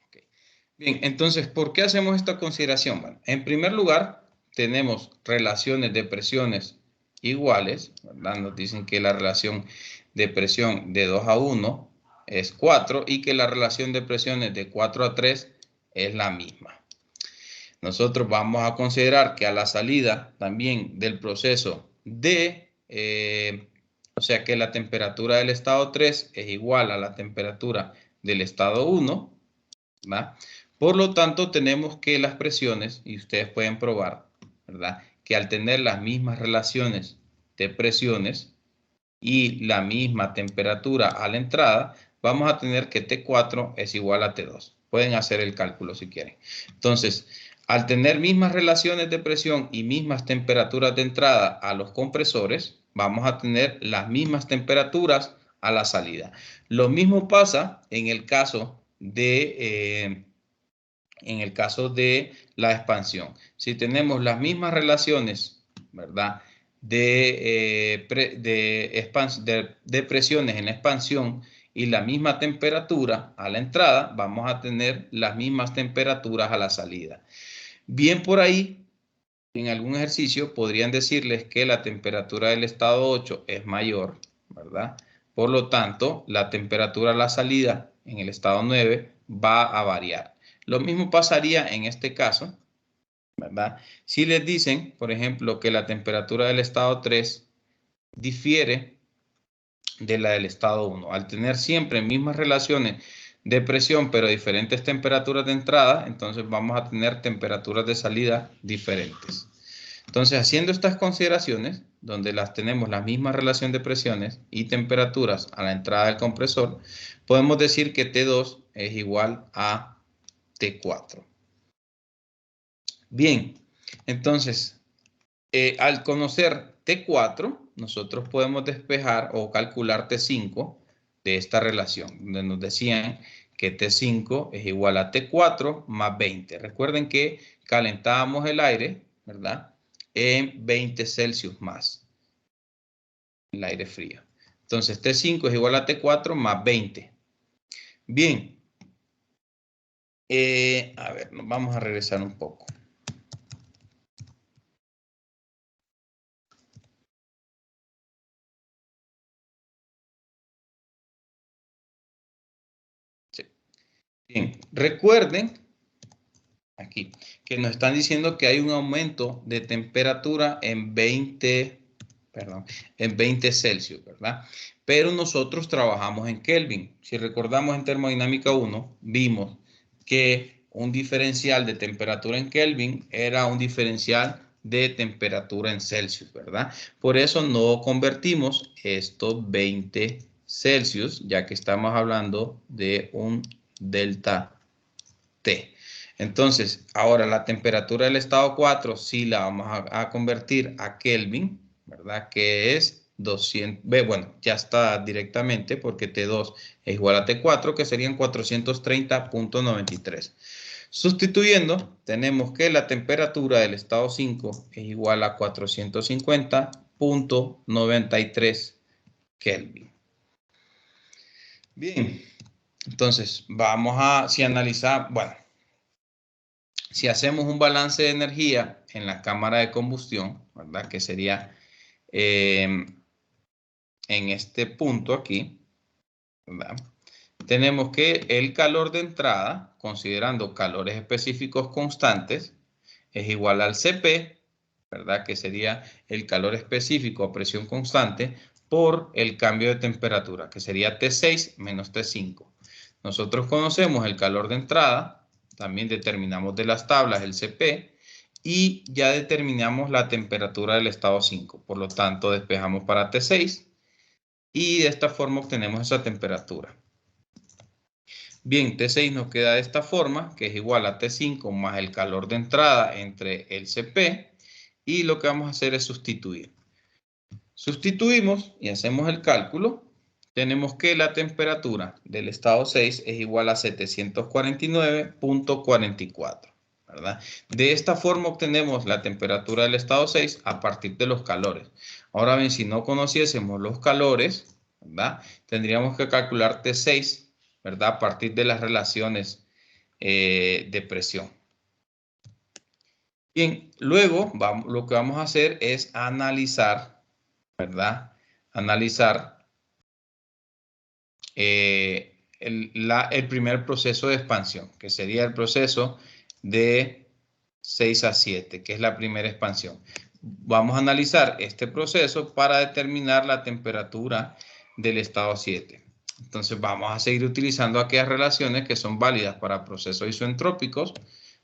Okay. Bien, entonces, ¿por qué hacemos esta consideración? Bueno, en primer lugar, tenemos relaciones de presiones iguales, ¿verdad? Nos dicen que la relación de presión de 2 a 1 es 4 y que la relación de presiones de 4 a 3 es la misma. Nosotros vamos a considerar que a la salida también del proceso de, o sea que la temperatura del estado 3 es igual a la temperatura del estado 1, ¿verdad? Por lo tanto, tenemos que las presiones, y ustedes pueden probar, ¿verdad? Que al tener las mismas relaciones de presiones y la misma temperatura a la entrada, vamos a tener que T4 es igual a T2. Pueden hacer el cálculo si quieren. Entonces, al tener mismas relaciones de presión y mismas temperaturas de entrada a los compresores, vamos a tener las mismas temperaturas a la salida. Lo mismo pasa en el caso de en el caso de la expansión. Si tenemos las mismas relaciones, ¿verdad? De presiones en la expansión y la misma temperatura a la entrada, vamos a tener las mismas temperaturas a la salida. Bien por ahí, en algún ejercicio podrían decirles que la temperatura del estado 8 es mayor, ¿verdad? Por lo tanto, la temperatura a la salida en el estado 9 va a variar. Lo mismo pasaría en este caso, ¿verdad? Si les dicen, por ejemplo, que la temperatura del estado 3 difiere de la del estado 1. Al tener siempre mismas relaciones de presión, pero diferentes temperaturas de entrada, entonces vamos a tener temperaturas de salida diferentes. Entonces, haciendo estas consideraciones, donde las tenemos la misma relación de presiones y temperaturas a la entrada del compresor, podemos decir que T2 es igual a T4. Bien, entonces, al conocer T4, nosotros podemos despejar o calcular T5 de esta relación, donde nos decían que T5 es igual a T4 más 20. Recuerden que calentábamos el aire, ¿verdad? En 20 Celsius más el aire frío. Entonces, T5 es igual a T4 más 20. Bien. A ver, nos vamos a regresar un poco. Sí. Bien, recuerden aquí que nos están diciendo que hay un aumento de temperatura en 20 Celsius, ¿verdad? Pero nosotros trabajamos en Kelvin. Si recordamos en termodinámica 1, vimos que un diferencial de temperatura en Kelvin era un diferencial de temperatura en Celsius, ¿verdad? Por eso no convertimos estos 20 Celsius, ya que estamos hablando de un delta T. Entonces, ahora la temperatura del estado 4 sí la vamos a convertir a Kelvin, ¿verdad? Que es 200, bueno, ya está directamente porque T2 es igual a T4, que serían 430.93. Sustituyendo, tenemos que la temperatura del estado 5 es igual a 450.93 Kelvin. Bien, entonces vamos a, si analizar, bueno, si hacemos un balance de energía en la cámara de combustión, ¿verdad? Que sería en este punto aquí, ¿verdad? Tenemos que el calor de entrada, considerando calores específicos constantes, es igual al Cp, ¿verdad? Que sería el calor específico a presión constante por el cambio de temperatura, que sería T6 menos T5. Nosotros conocemos el calor de entrada, también determinamos de las tablas el Cp y ya determinamos la temperatura del estado 5. Por lo tanto, despejamos para T6 y de esta forma obtenemos esa temperatura. Bien, T6 nos queda de esta forma, que es igual a T5 más el calor de entrada entre el Cp, y lo que vamos a hacer es sustituir. Sustituimos y hacemos el cálculo. Tenemos que la temperatura del estado 6 es igual a 749.44, ¿verdad? De esta forma obtenemos la temperatura del estado 6 a partir de los calores. Ahora bien, si no conociésemos los calores, ¿verdad? Tendríamos que calcular T6, ¿verdad? A partir de las relaciones de presión. Bien, luego lo que vamos a hacer es analizar, ¿verdad? Analizar el primer proceso de expansión, que sería el proceso de 6 a 7, que es la primera expansión. Vamos a analizar este proceso para determinar la temperatura del estado 7. Entonces vamos a seguir utilizando aquellas relaciones que son válidas para procesos isentrópicos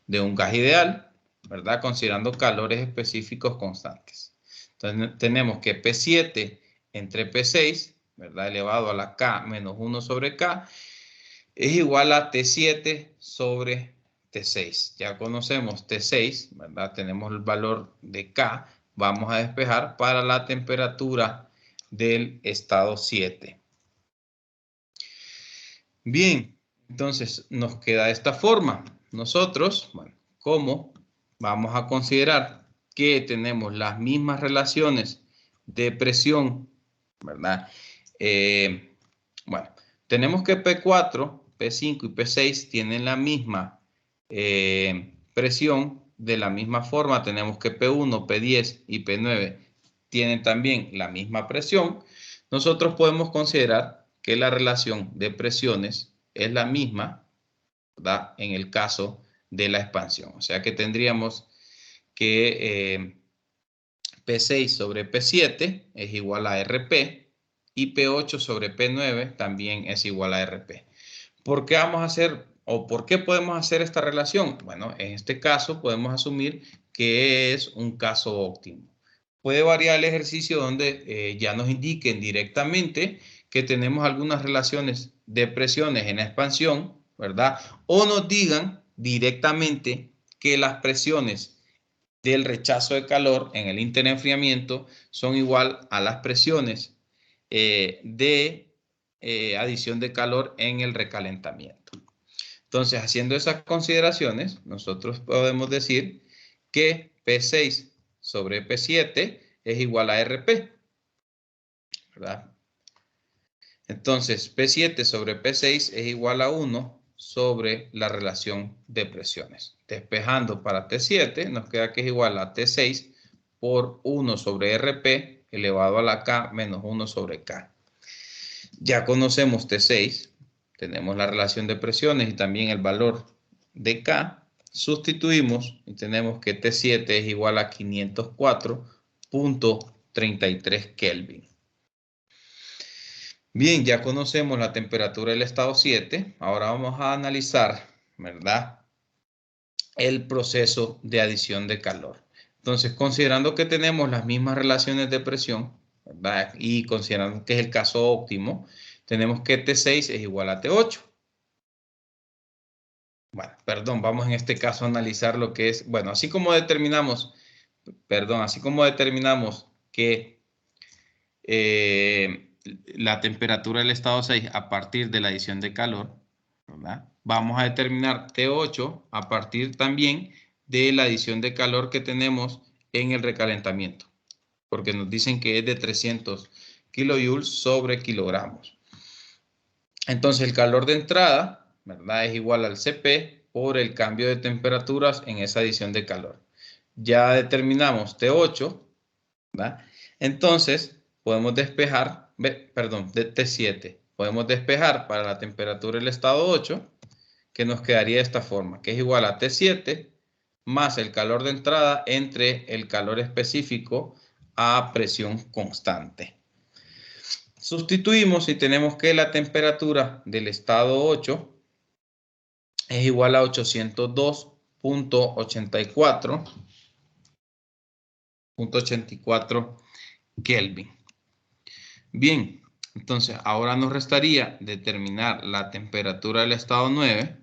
de un gas ideal, ¿verdad? Considerando calores específicos constantes. Entonces tenemos que P7 entre P6, ¿verdad? Elevado a la K menos 1 sobre K, es igual a T7 sobre T6. Ya conocemos T6, ¿verdad? Tenemos el valor de K. Vamos a despejar para la temperatura del estado 7. Bien, entonces nos queda de esta forma. nosotros, bueno, ¿cómo vamos a considerar que tenemos las mismas relaciones de presión, ¿verdad? Bueno, tenemos que P4, P5 y P6 tienen la misma presión. De la misma forma, tenemos que P1, P10 y P9 tienen también la misma presión. Nosotros podemos considerar que la relación de presiones es la misma, ¿verdad? En el caso de la expansión. O sea que tendríamos que P6 sobre P7 es igual a RP y P8 sobre P9 también es igual a RP. ¿Por qué vamos a hacer o por qué podemos hacer esta relación? Bueno, en este caso podemos asumir que es un caso óptimo. Puede variar el ejercicio donde ya nos indiquen directamente que tenemos algunas relaciones de presiones en expansión, ¿verdad? O nos digan directamente que las presiones del rechazo de calor en el interenfriamiento son igual a las presiones de adición de calor en el recalentamiento. Entonces, haciendo esas consideraciones, nosotros podemos decir que P6 sobre P7 es igual a RP, ¿verdad? Entonces, P7 sobre P6 es igual a 1 sobre la relación de presiones. Despejando para T7, nos queda que es igual a T6 por 1 sobre RP elevado a la K menos 1 sobre K. Ya conocemos T6, tenemos la relación de presiones y también el valor de K. Sustituimos y tenemos que T7 es igual a 504.33 Kelvin. Bien, ya conocemos la temperatura del estado 7. Ahora vamos a analizar, ¿verdad?, el proceso de adición de calor. Entonces, considerando que tenemos las mismas relaciones de presión, ¿verdad?, y considerando que es el caso óptimo, tenemos que T6 es igual a T8. Bueno, perdón, vamos en este caso a analizar lo que es, bueno, así como determinamos que la temperatura del estado 6 a partir de la adición de calor, ¿verdad?, vamos a determinar T8 a partir también de la adición de calor que tenemos en el recalentamiento, porque nos dicen que es de 300 kilojoules sobre kilogramos. Entonces el calor de entrada, ¿verdad?, es igual al CP por el cambio de temperaturas en esa adición de calor. Ya determinamos T8, ¿verdad? Entonces podemos despejar, perdón, de T7. Podemos despejar para la temperatura del estado 8, que nos quedaría de esta forma, que es igual a T7 más el calor de entrada entre el calor específico a presión constante. Sustituimos y tenemos que la temperatura del estado 8 es igual a 802.84 Kelvin. Bien, entonces ahora nos restaría determinar la temperatura del estado 9,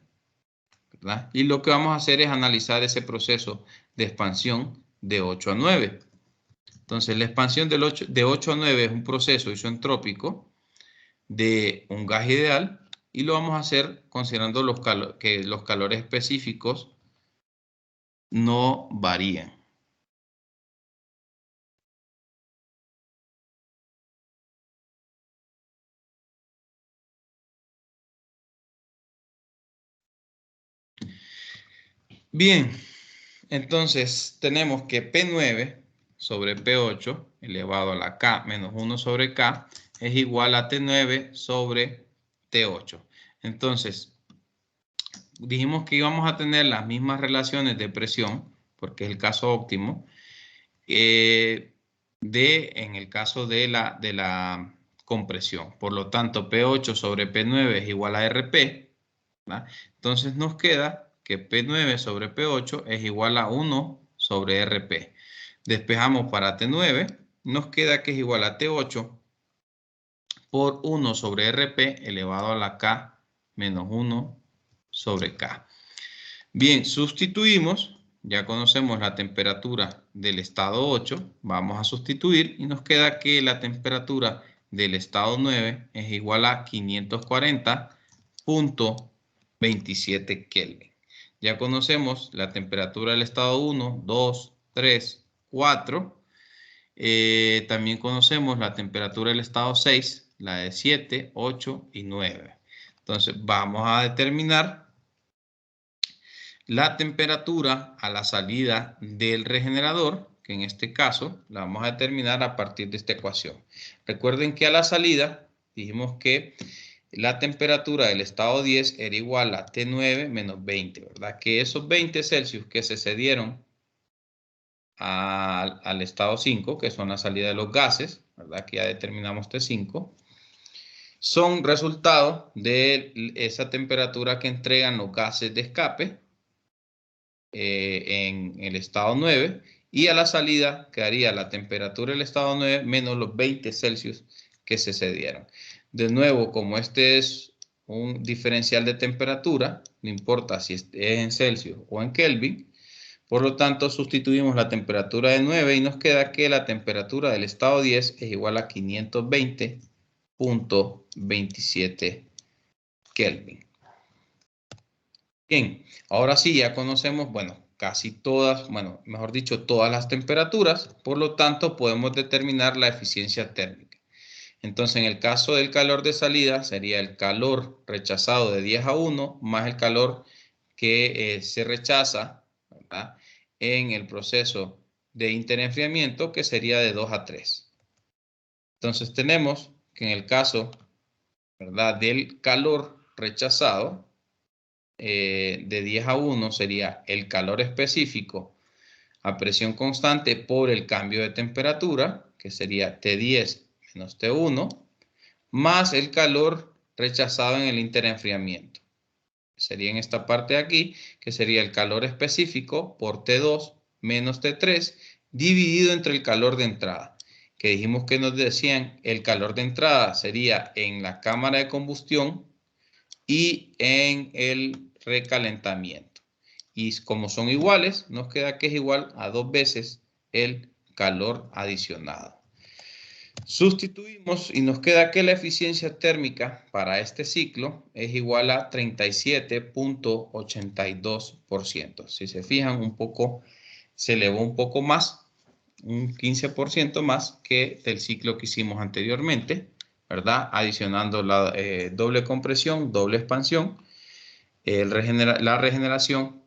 ¿verdad? Y lo que vamos a hacer es analizar ese proceso de expansión de 8 a 9. Entonces la expansión de 8 a 9 es un proceso isentrópico de un gas ideal y lo vamos a hacer considerando que los calores específicos no varían. Bien, entonces tenemos que P9 sobre P8 elevado a la K menos 1 sobre K es igual a T9 sobre T8. Entonces, dijimos que íbamos a tener las mismas relaciones de presión, porque es el caso óptimo, en el caso de la compresión. Por lo tanto, P8 sobre P9 es igual a RP, ¿verdad? Entonces nos queda que P9 sobre P8 es igual a 1 sobre RP. Despejamos para T9, nos queda que es igual a T8 por 1 sobre RP elevado a la K menos 1 sobre K. Bien, sustituimos, ya conocemos la temperatura del estado 8, vamos a sustituir y nos queda que la temperatura del estado 9 es igual a 540.27 Kelvin. Ya conocemos la temperatura del estado 1, 2, 3, 4. También conocemos la temperatura del estado 6, la de 7, 8 y 9. Entonces vamos a determinar la temperatura a la salida del regenerador, que en este caso la vamos a determinar a partir de esta ecuación. Recuerden que a la salida dijimos que la temperatura del estado 10 era igual a T9 menos 20, ¿verdad? Que esos 20 Celsius que se cedieron al estado 5, que son la salida de los gases, ¿verdad? Que ya determinamos T5, son resultado de esa temperatura que entregan los gases de escape en el estado 9, y a la salida quedaría la temperatura del estado 9 menos los 20 Celsius que se cedieron. De nuevo, como este es un diferencial de temperatura, no importa si es en Celsius o en Kelvin, por lo tanto sustituimos la temperatura de 9 y nos queda que la temperatura del estado 10 es igual a 520.27 Kelvin. Bien, ahora sí ya conocemos, bueno, casi todas, bueno, mejor dicho, todas las temperaturas, por lo tanto podemos determinar la eficiencia térmica. Entonces, en el caso del calor de salida, sería el calor rechazado de 10 a 1 más el calor que se rechaza, ¿verdad?, en el proceso de interenfriamiento, que sería de 2 a 3. Entonces, tenemos que en el caso, ¿verdad?, del calor rechazado, de 10 a 1 sería el calor específico a presión constante por el cambio de temperatura, que sería T10 menos T1, más el calor rechazado en el interenfriamiento. Sería en esta parte de aquí, que sería el calor específico por T2 menos T3, dividido entre el calor de entrada, que dijimos que nos decían el calor de entrada sería en la cámara de combustión y en el recalentamiento. Y como son iguales, nos queda que es igual a 2 veces el calor adicionado. Sustituimos y nos queda que la eficiencia térmica para este ciclo es igual a 37.82%. Si se fijan, un poco se elevó un poco más, un 15% más que del ciclo que hicimos anteriormente, ¿verdad? Adicionando la doble compresión, doble expansión, la regeneración,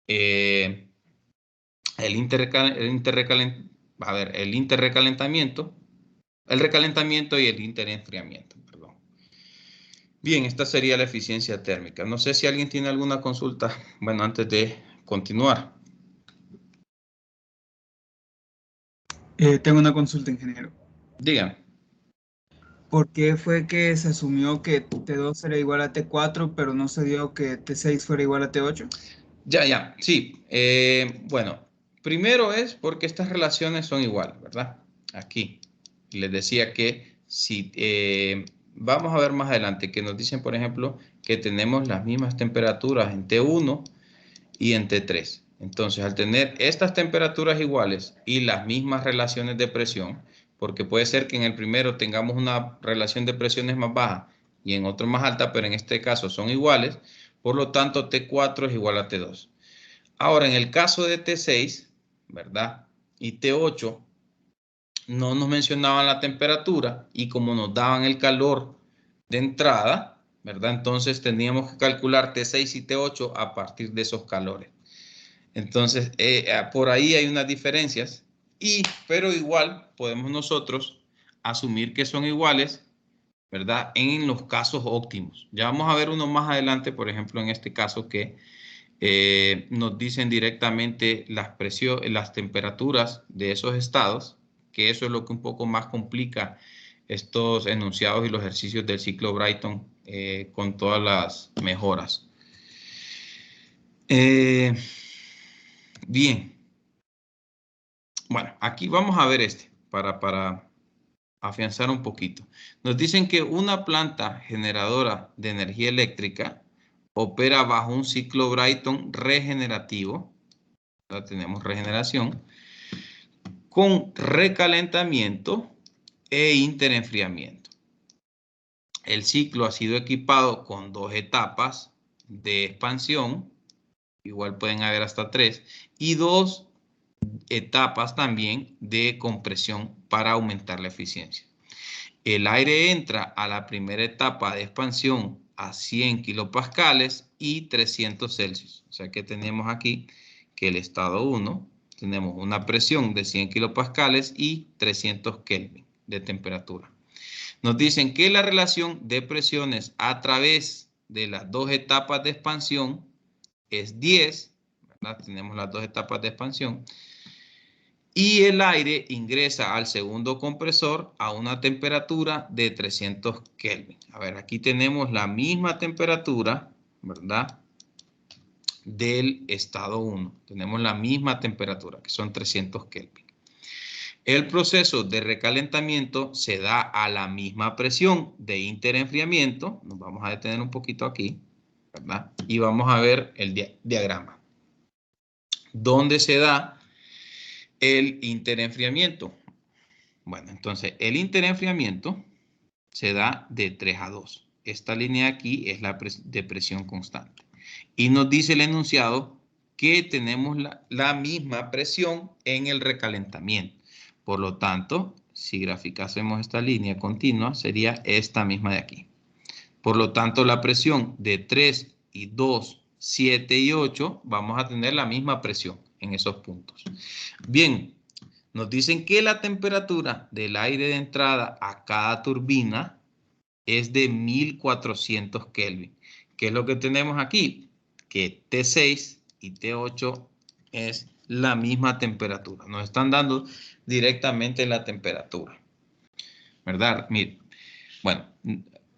el interrecalentamiento, el recalentamiento y el interenfriamiento, perdón. Bien, esta sería la eficiencia térmica. No sé si alguien tiene alguna consulta, bueno, antes de continuar. Tengo una consulta, ingeniero. Díganme. ¿Por qué fue que se asumió que T2 era igual a T4, pero no se dio que T6 fuera igual a T8? Ya, sí. Bueno, primero es porque estas relaciones son iguales, ¿verdad? Aquí les decía que si vamos a ver más adelante que nos dicen, por ejemplo, que tenemos las mismas temperaturas en T1 y en T3. Entonces, al tener estas temperaturas iguales y las mismas relaciones de presión, porque puede ser que en el primero tengamos una relación de presiones más baja y en otro más alta, pero en este caso son iguales, por lo tanto T4 es igual a T2. Ahora, en el caso de T6, ¿verdad?, y T8, no nos mencionaban la temperatura y como nos daban el calor de entrada, ¿verdad?, entonces teníamos que calcular T6 y T8 a partir de esos calores. Entonces, por ahí hay unas diferencias, pero igual podemos nosotros asumir que son iguales, ¿verdad?, en los casos óptimos. Ya vamos a ver uno más adelante, por ejemplo, en este caso que nos dicen directamente las temperaturas de esos estados, que eso es lo que un poco más complica estos enunciados y los ejercicios del ciclo Brayton con todas las mejoras. Bien. Bueno, aquí vamos a ver para afianzar un poquito. Nos dicen que una planta generadora de energía eléctrica opera bajo un ciclo Brayton regenerativo. Ya tenemos regeneración con recalentamiento e interenfriamiento. El ciclo ha sido equipado con 2 etapas de expansión igual pueden haber hasta 3, y 2 etapas también de compresión para aumentar la eficiencia. El aire entra a la primera etapa de expansión a 100 kilopascales y 300 Celsius. O sea que tenemos aquí que el estado 1, tenemos una presión de 100 kilopascales y 300 Kelvin de temperatura. Nos dicen que la relación de presiones a través de las dos etapas de expansión es 10, ¿verdad? Tenemos las dos etapas de expansión. Y el aire ingresa al segundo compresor a una temperatura de 300 Kelvin. A ver, aquí tenemos la misma temperatura, ¿verdad? Del estado 1. Tenemos la misma temperatura, que son 300 Kelvin. El proceso de recalentamiento se da a la misma presión de interenfriamiento. Nos vamos a detener un poquito aquí, ¿verdad? Y vamos a ver el diagrama. ¿Dónde se da el interenfriamiento? Bueno, entonces el interenfriamiento se da de 3 a 2. Esta línea aquí es la de presión constante. Y nos dice el enunciado que tenemos la misma presión en el recalentamiento. Por lo tanto, si graficásemos esta línea continua, sería esta misma de aquí. Por lo tanto, la presión de 3 y 2, 7 y 8, vamos a tener la misma presión en esos puntos. Bien, nos dicen que la temperatura del aire de entrada a cada turbina es de 1400 Kelvin. ¿Qué es lo que tenemos aquí? Que T6 y T8 es la misma temperatura. Nos están dando directamente la temperatura, ¿verdad? Miren, bueno,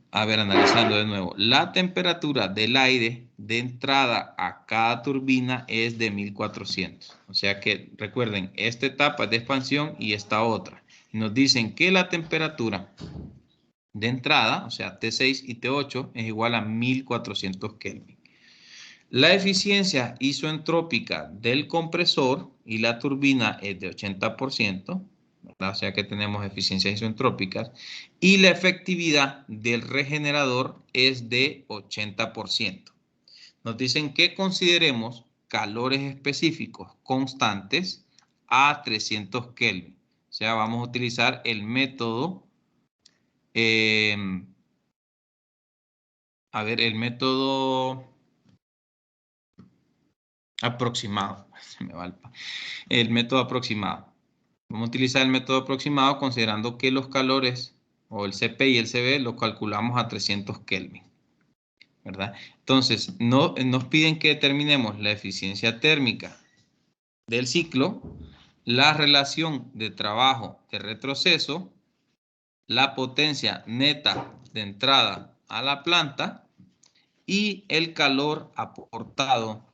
a ver, analizando de nuevo. La temperatura del aire de entrada a cada turbina es de 1400. O sea que, recuerden, esta etapa es de expansión y esta otra. Nos dicen que la temperatura de entrada, o sea, T6 y T8, es igual a 1400 Kelvin. La eficiencia isoentrópica del compresor y la turbina es de 80%, ¿verdad? O sea que tenemos eficiencias isoentrópicas, y la efectividad del regenerador es de 80%. Nos dicen que consideremos calores específicos constantes a 300 Kelvin. O sea, vamos a utilizar el método, el método aproximado. Se me va el método aproximado. Vamos a utilizar el método aproximado considerando que los calores o el CP y el CB lo calculamos a 300 Kelvin, ¿verdad? Entonces, nos piden que determinemos la eficiencia térmica del ciclo, la relación de trabajo de retroceso, la potencia neta de entrada a la planta y el calor aportado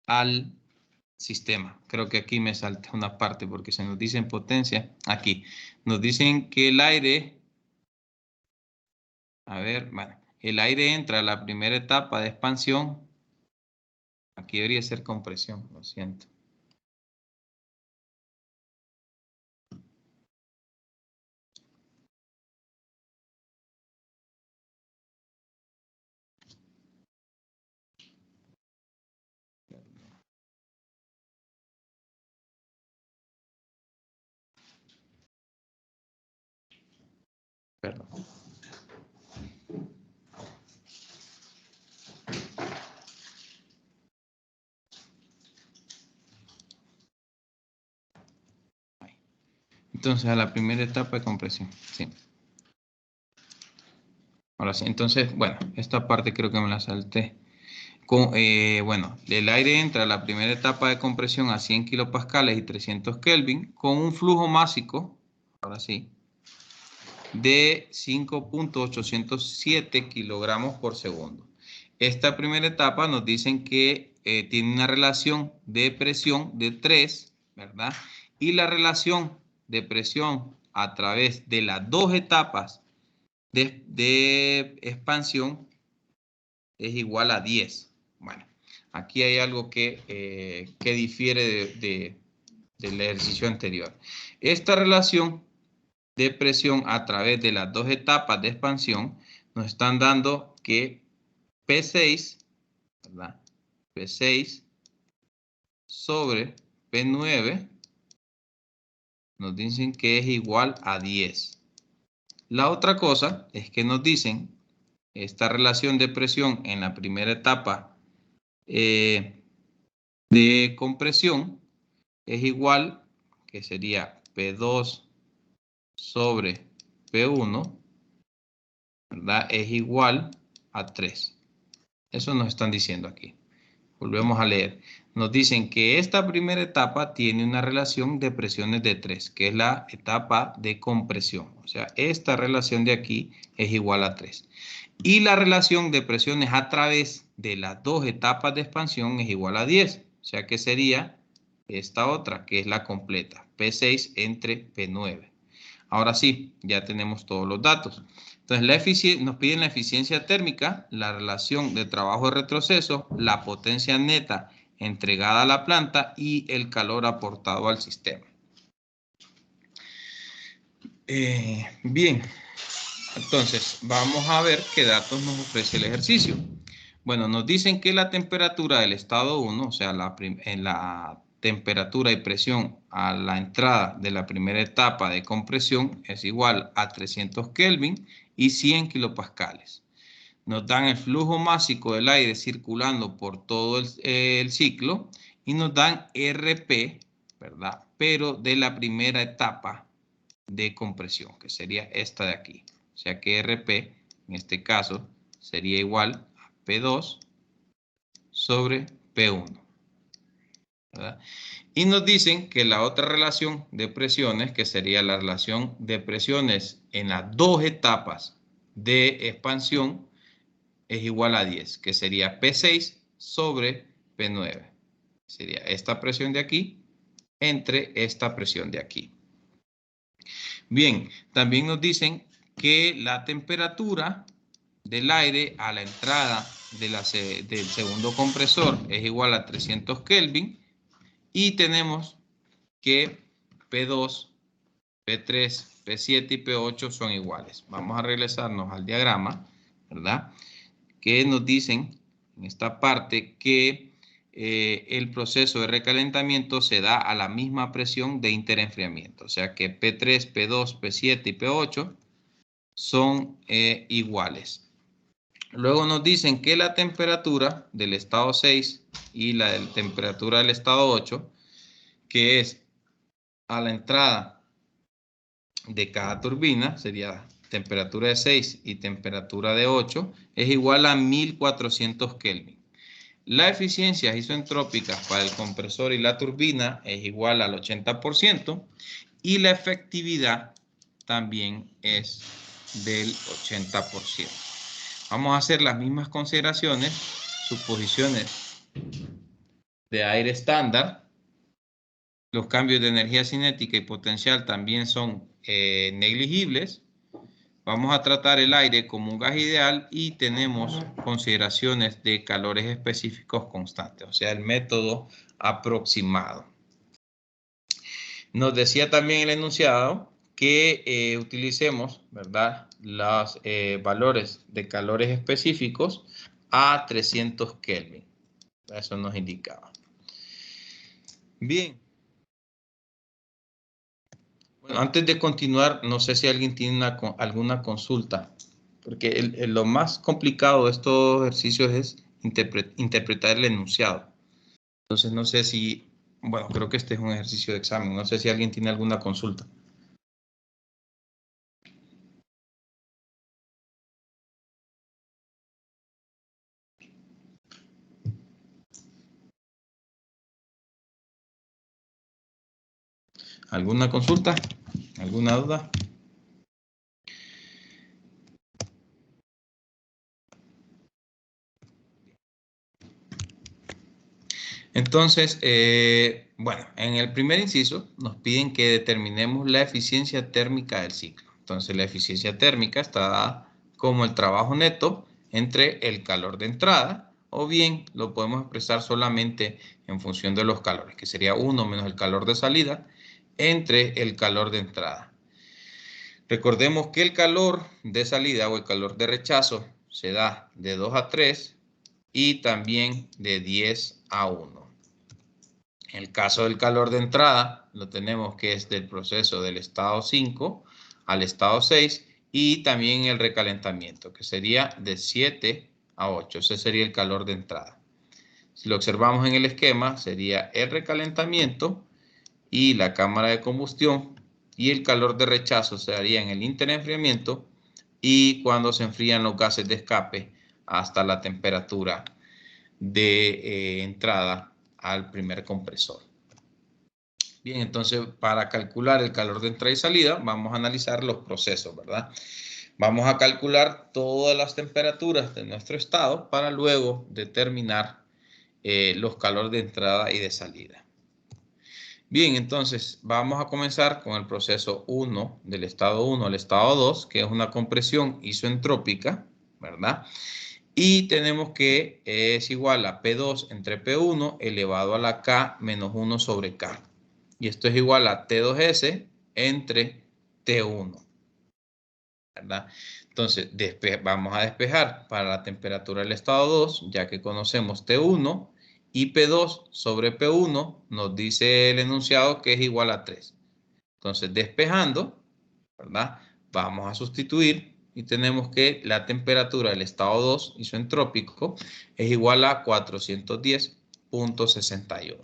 al sistema. Creo que aquí me salta una parte porque se nos dice en potencia. Aquí nos dicen que el aire, a ver, bueno, el aire entra a la primera etapa de expansión. Aquí debería ser compresión, lo siento. Perdón. Entonces, a la primera etapa de compresión. Sí. Ahora sí. Entonces, bueno, esta parte creo que me la salté. Bueno, el aire entra a la primera etapa de compresión a 100 kilopascales y 300 Kelvin con un flujo másico, ahora sí, de 5.807 kilogramos por segundo. Esta primera etapa nos dicen que tiene una relación de presión de 3, ¿verdad? Y la relación de presión a través de las dos etapas de expansión es igual a 10. Bueno, aquí hay algo que difiere del ejercicio anterior. Esta relación de presión a través de las dos etapas de expansión nos están dando que P6, ¿verdad? P6 sobre P9 nos dicen que es igual a 10. La otra cosa es que nos dicen esta relación de presión en la primera etapa de compresión es igual, que sería P2 sobre P1, ¿verdad? Es igual a 3. Eso nos están diciendo aquí. Volvemos a leer. Nos dicen que esta primera etapa tiene una relación de presiones de 3, que es la etapa de compresión. O sea, esta relación de aquí es igual a 3. Y la relación de presiones a través de las dos etapas de expansión es igual a 10. O sea, que sería esta otra, que es la completa, P6 entre P9. Ahora sí, ya tenemos todos los datos. Entonces, nos piden la eficiencia térmica, la relación de trabajo de retroceso, la potencia neta entregada a la planta y el calor aportado al sistema. Bien, entonces vamos a ver qué datos nos ofrece el ejercicio. Bueno, nos dicen que la temperatura del estado 1, o sea, en la temperatura y presión a la entrada de la primera etapa de compresión es igual a 300 Kelvin y 100 kilopascales. Nos dan el flujo másico del aire circulando por todo el ciclo y nos dan RP, ¿verdad? Pero de la primera etapa de compresión, que sería esta de aquí. O sea que RP, en este caso, sería igual a P2 sobre P1. ¿Verdad? Y nos dicen que la otra relación de presiones, que sería la relación de presiones en las dos etapas de expansión, es igual a 10, que sería P6 sobre P9. Sería esta presión de aquí entre esta presión de aquí. Bien, también nos dicen que la temperatura del aire a la entrada del segundo compresor es igual a 300 Kelvin y tenemos que P2, P3, P7 y P8 son iguales. Vamos a regresarnos al diagrama, ¿verdad? Que nos dicen en esta parte que el proceso de recalentamiento se da a la misma presión de interenfriamiento. O sea que P3, P2, P7 y P8 son iguales. Luego nos dicen que la temperatura del estado 6 y la temperatura del estado 8, que es a la entrada de cada turbina, sería temperatura de 6 y temperatura de 8, es igual a 1400 Kelvin. La eficiencia isentrópica para el compresor y la turbina es igual al 80% y la efectividad también es del 80%. Vamos a hacer las mismas consideraciones, suposiciones de aire estándar. Los cambios de energía cinética y potencial también son negligibles. Vamos a tratar el aire como un gas ideal y tenemos consideraciones de calores específicos constantes, o sea, el método aproximado. Nos decía también el enunciado que utilicemos, ¿verdad?, los valores de calores específicos a 300 Kelvin. Eso nos indicaba. Bien. Bueno, antes de continuar, no sé si alguien tiene alguna consulta, porque lo más complicado de estos ejercicios es interpretar el enunciado. Entonces, no sé si, bueno, creo que este es un ejercicio de examen. No sé si alguien tiene alguna consulta. ¿Alguna consulta? ¿Alguna duda? Entonces, bueno, en el primer inciso nos piden que determinemos la eficiencia térmica del ciclo. Entonces, la eficiencia térmica está dada como el trabajo neto entre el calor de entrada, o bien lo podemos expresar solamente en función de los calores, que sería 1 menos el calor de salida entre el calor de entrada. Recordemos que el calor de salida o el calor de rechazo se da de 2 a 3 y también de 10 a 1. En el caso del calor de entrada, lo tenemos que es del proceso del estado 5 al estado 6 y también el recalentamiento, que sería de 7 a 8. Ese sería el calor de entrada. Si lo observamos en el esquema, sería el recalentamiento y la cámara de combustión, y el calor de rechazo se daría en el interenfriamiento y cuando se enfrían los gases de escape hasta la temperatura de entrada al primer compresor. Bien, entonces para calcular el calor de entrada y salida vamos a analizar los procesos, ¿verdad? Vamos a calcular todas las temperaturas de nuestro estado para luego determinar los calores de entrada y de salida. Bien, entonces vamos a comenzar con el proceso 1 del estado 1 al estado 2, que es una compresión isoentrópica, ¿verdad? Y tenemos que es igual a P2 entre P1 elevado a la K menos 1 sobre K. Y esto es igual a T2S entre T1, ¿verdad? Entonces vamos a despejar para la temperatura del estado 2, ya que conocemos T1, y P2 sobre P1 nos dice el enunciado que es igual a 3. Entonces, despejando, ¿verdad? Vamos a sustituir y tenemos que la temperatura del estado 2 isoentrópico es igual a 410.61.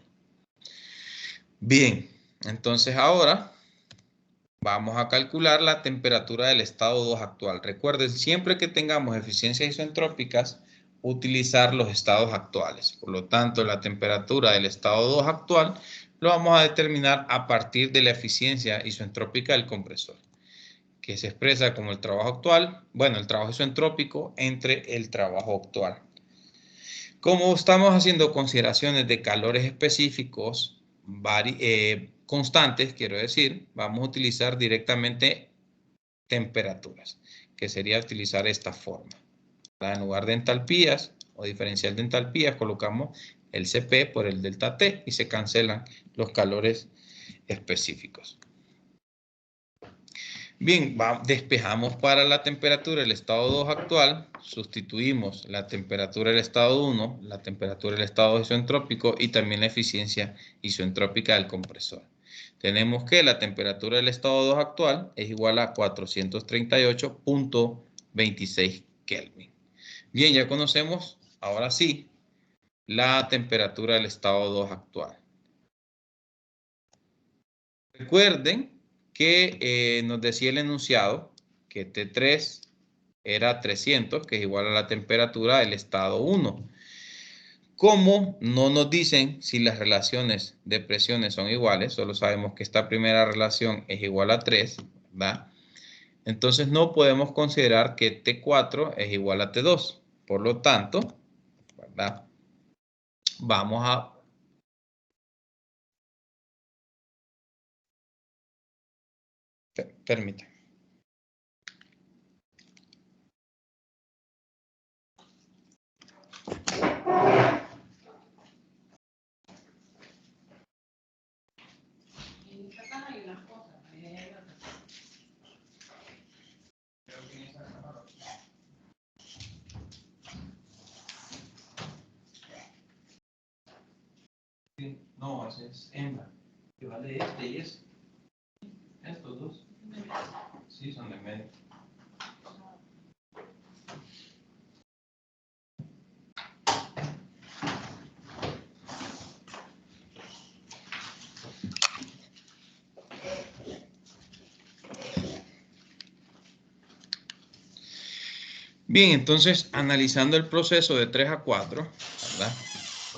Bien, entonces ahora vamos a calcular la temperatura del estado 2 actual. Recuerden, siempre que tengamos eficiencias isentrópicas, utilizar los estados actuales. Por lo tanto, la temperatura del estado 2 actual lo vamos a determinar a partir de la eficiencia isentrópica del compresor, que se expresa como el trabajo actual, bueno, el trabajo isentrópico entre el trabajo actual. Como estamos haciendo consideraciones de calores específicos, constantes, quiero decir, vamos a utilizar directamente temperaturas, que sería utilizar esta forma. En lugar de entalpías o diferencial de entalpías, colocamos el Cp por el delta T y se cancelan los calores específicos. Bien, despejamos para la temperatura del estado 2 actual, sustituimos la temperatura del estado 1, la temperatura del estado isoentrópico y también la eficiencia isoentrópica del compresor. Tenemos que la temperatura del estado 2 actual es igual a 438.26 Kelvin. Bien, ya conocemos, ahora sí, la temperatura del estado 2 actual. Recuerden que nos decía el enunciado que T3 era 300, que es igual a la temperatura del estado 1. Como no nos dicen si las relaciones de presiones son iguales, solo sabemos que esta primera relación es igual a 3, ¿verdad? Entonces no podemos considerar que T4 es igual a T2. Por lo tanto, ¿verdad? Vamos a... Permítanme. No, ese es hembra. Que vale este y este. Estos dos. Sí, son de medio. Bien, entonces, analizando el proceso de 3 a 4, ¿verdad?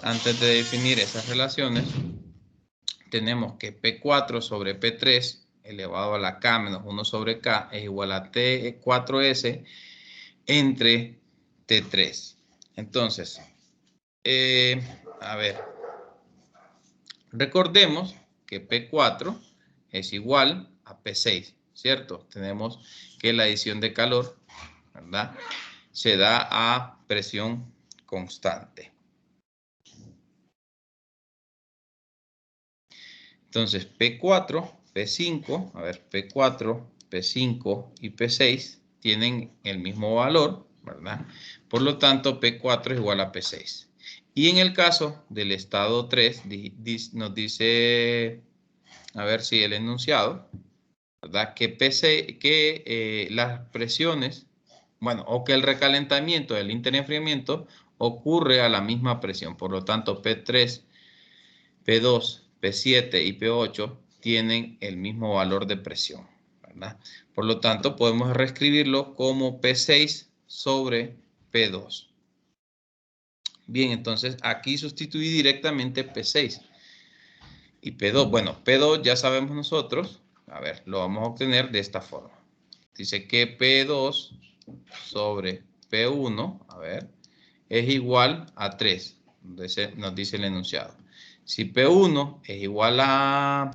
Antes de definir esas relaciones, tenemos que P4 sobre P3 elevado a la K menos 1 sobre K es igual a T4S entre T3. Entonces, a ver, recordemos que P4 es igual a P6, ¿cierto? Tenemos que la adición de calor, ¿verdad?, se da a presión constante. Entonces, P4, P5, a ver, P4, P5 y P6 tienen el mismo valor, ¿verdad? Por lo tanto, P4 es igual a P6. Y en el caso del estado 3, nos dice, a ver si el enunciado, ¿verdad? Que las presiones, bueno, o que el recalentamiento del interenfriamiento ocurre a la misma presión. Por lo tanto, P3, P2, P7 y P8 tienen el mismo valor de presión, ¿verdad? Por lo tanto, podemos reescribirlo como P6 sobre P2. Bien, entonces aquí sustituí directamente P6 y P2. Bueno, P2 ya sabemos nosotros. A ver, lo vamos a obtener de esta forma. Dice que P2 sobre P1, a ver, es igual a 3. Nos dice el enunciado. Si P1 es igual a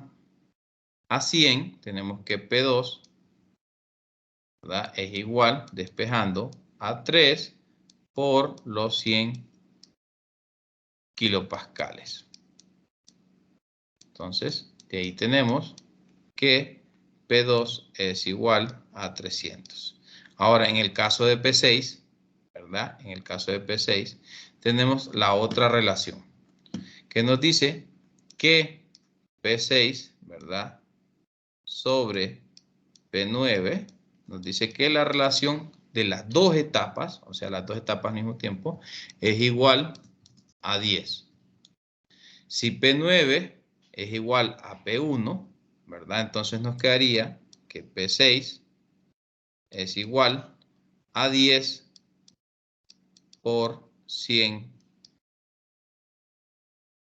100, tenemos que P2, ¿verdad?, es igual, despejando, a 3 por los 100 kilopascales. Entonces, de ahí tenemos que P2 es igual a 300. Ahora, en el caso de P6, ¿verdad? En el caso de P6, tenemos la otra relación, que nos dice que P6, ¿verdad?, sobre P9, nos dice que la relación de las dos etapas, o sea, las dos etapas al mismo tiempo, es igual a 10. Si P9 es igual a P1, ¿verdad? Entonces nos quedaría que P6 es igual a 10 por 100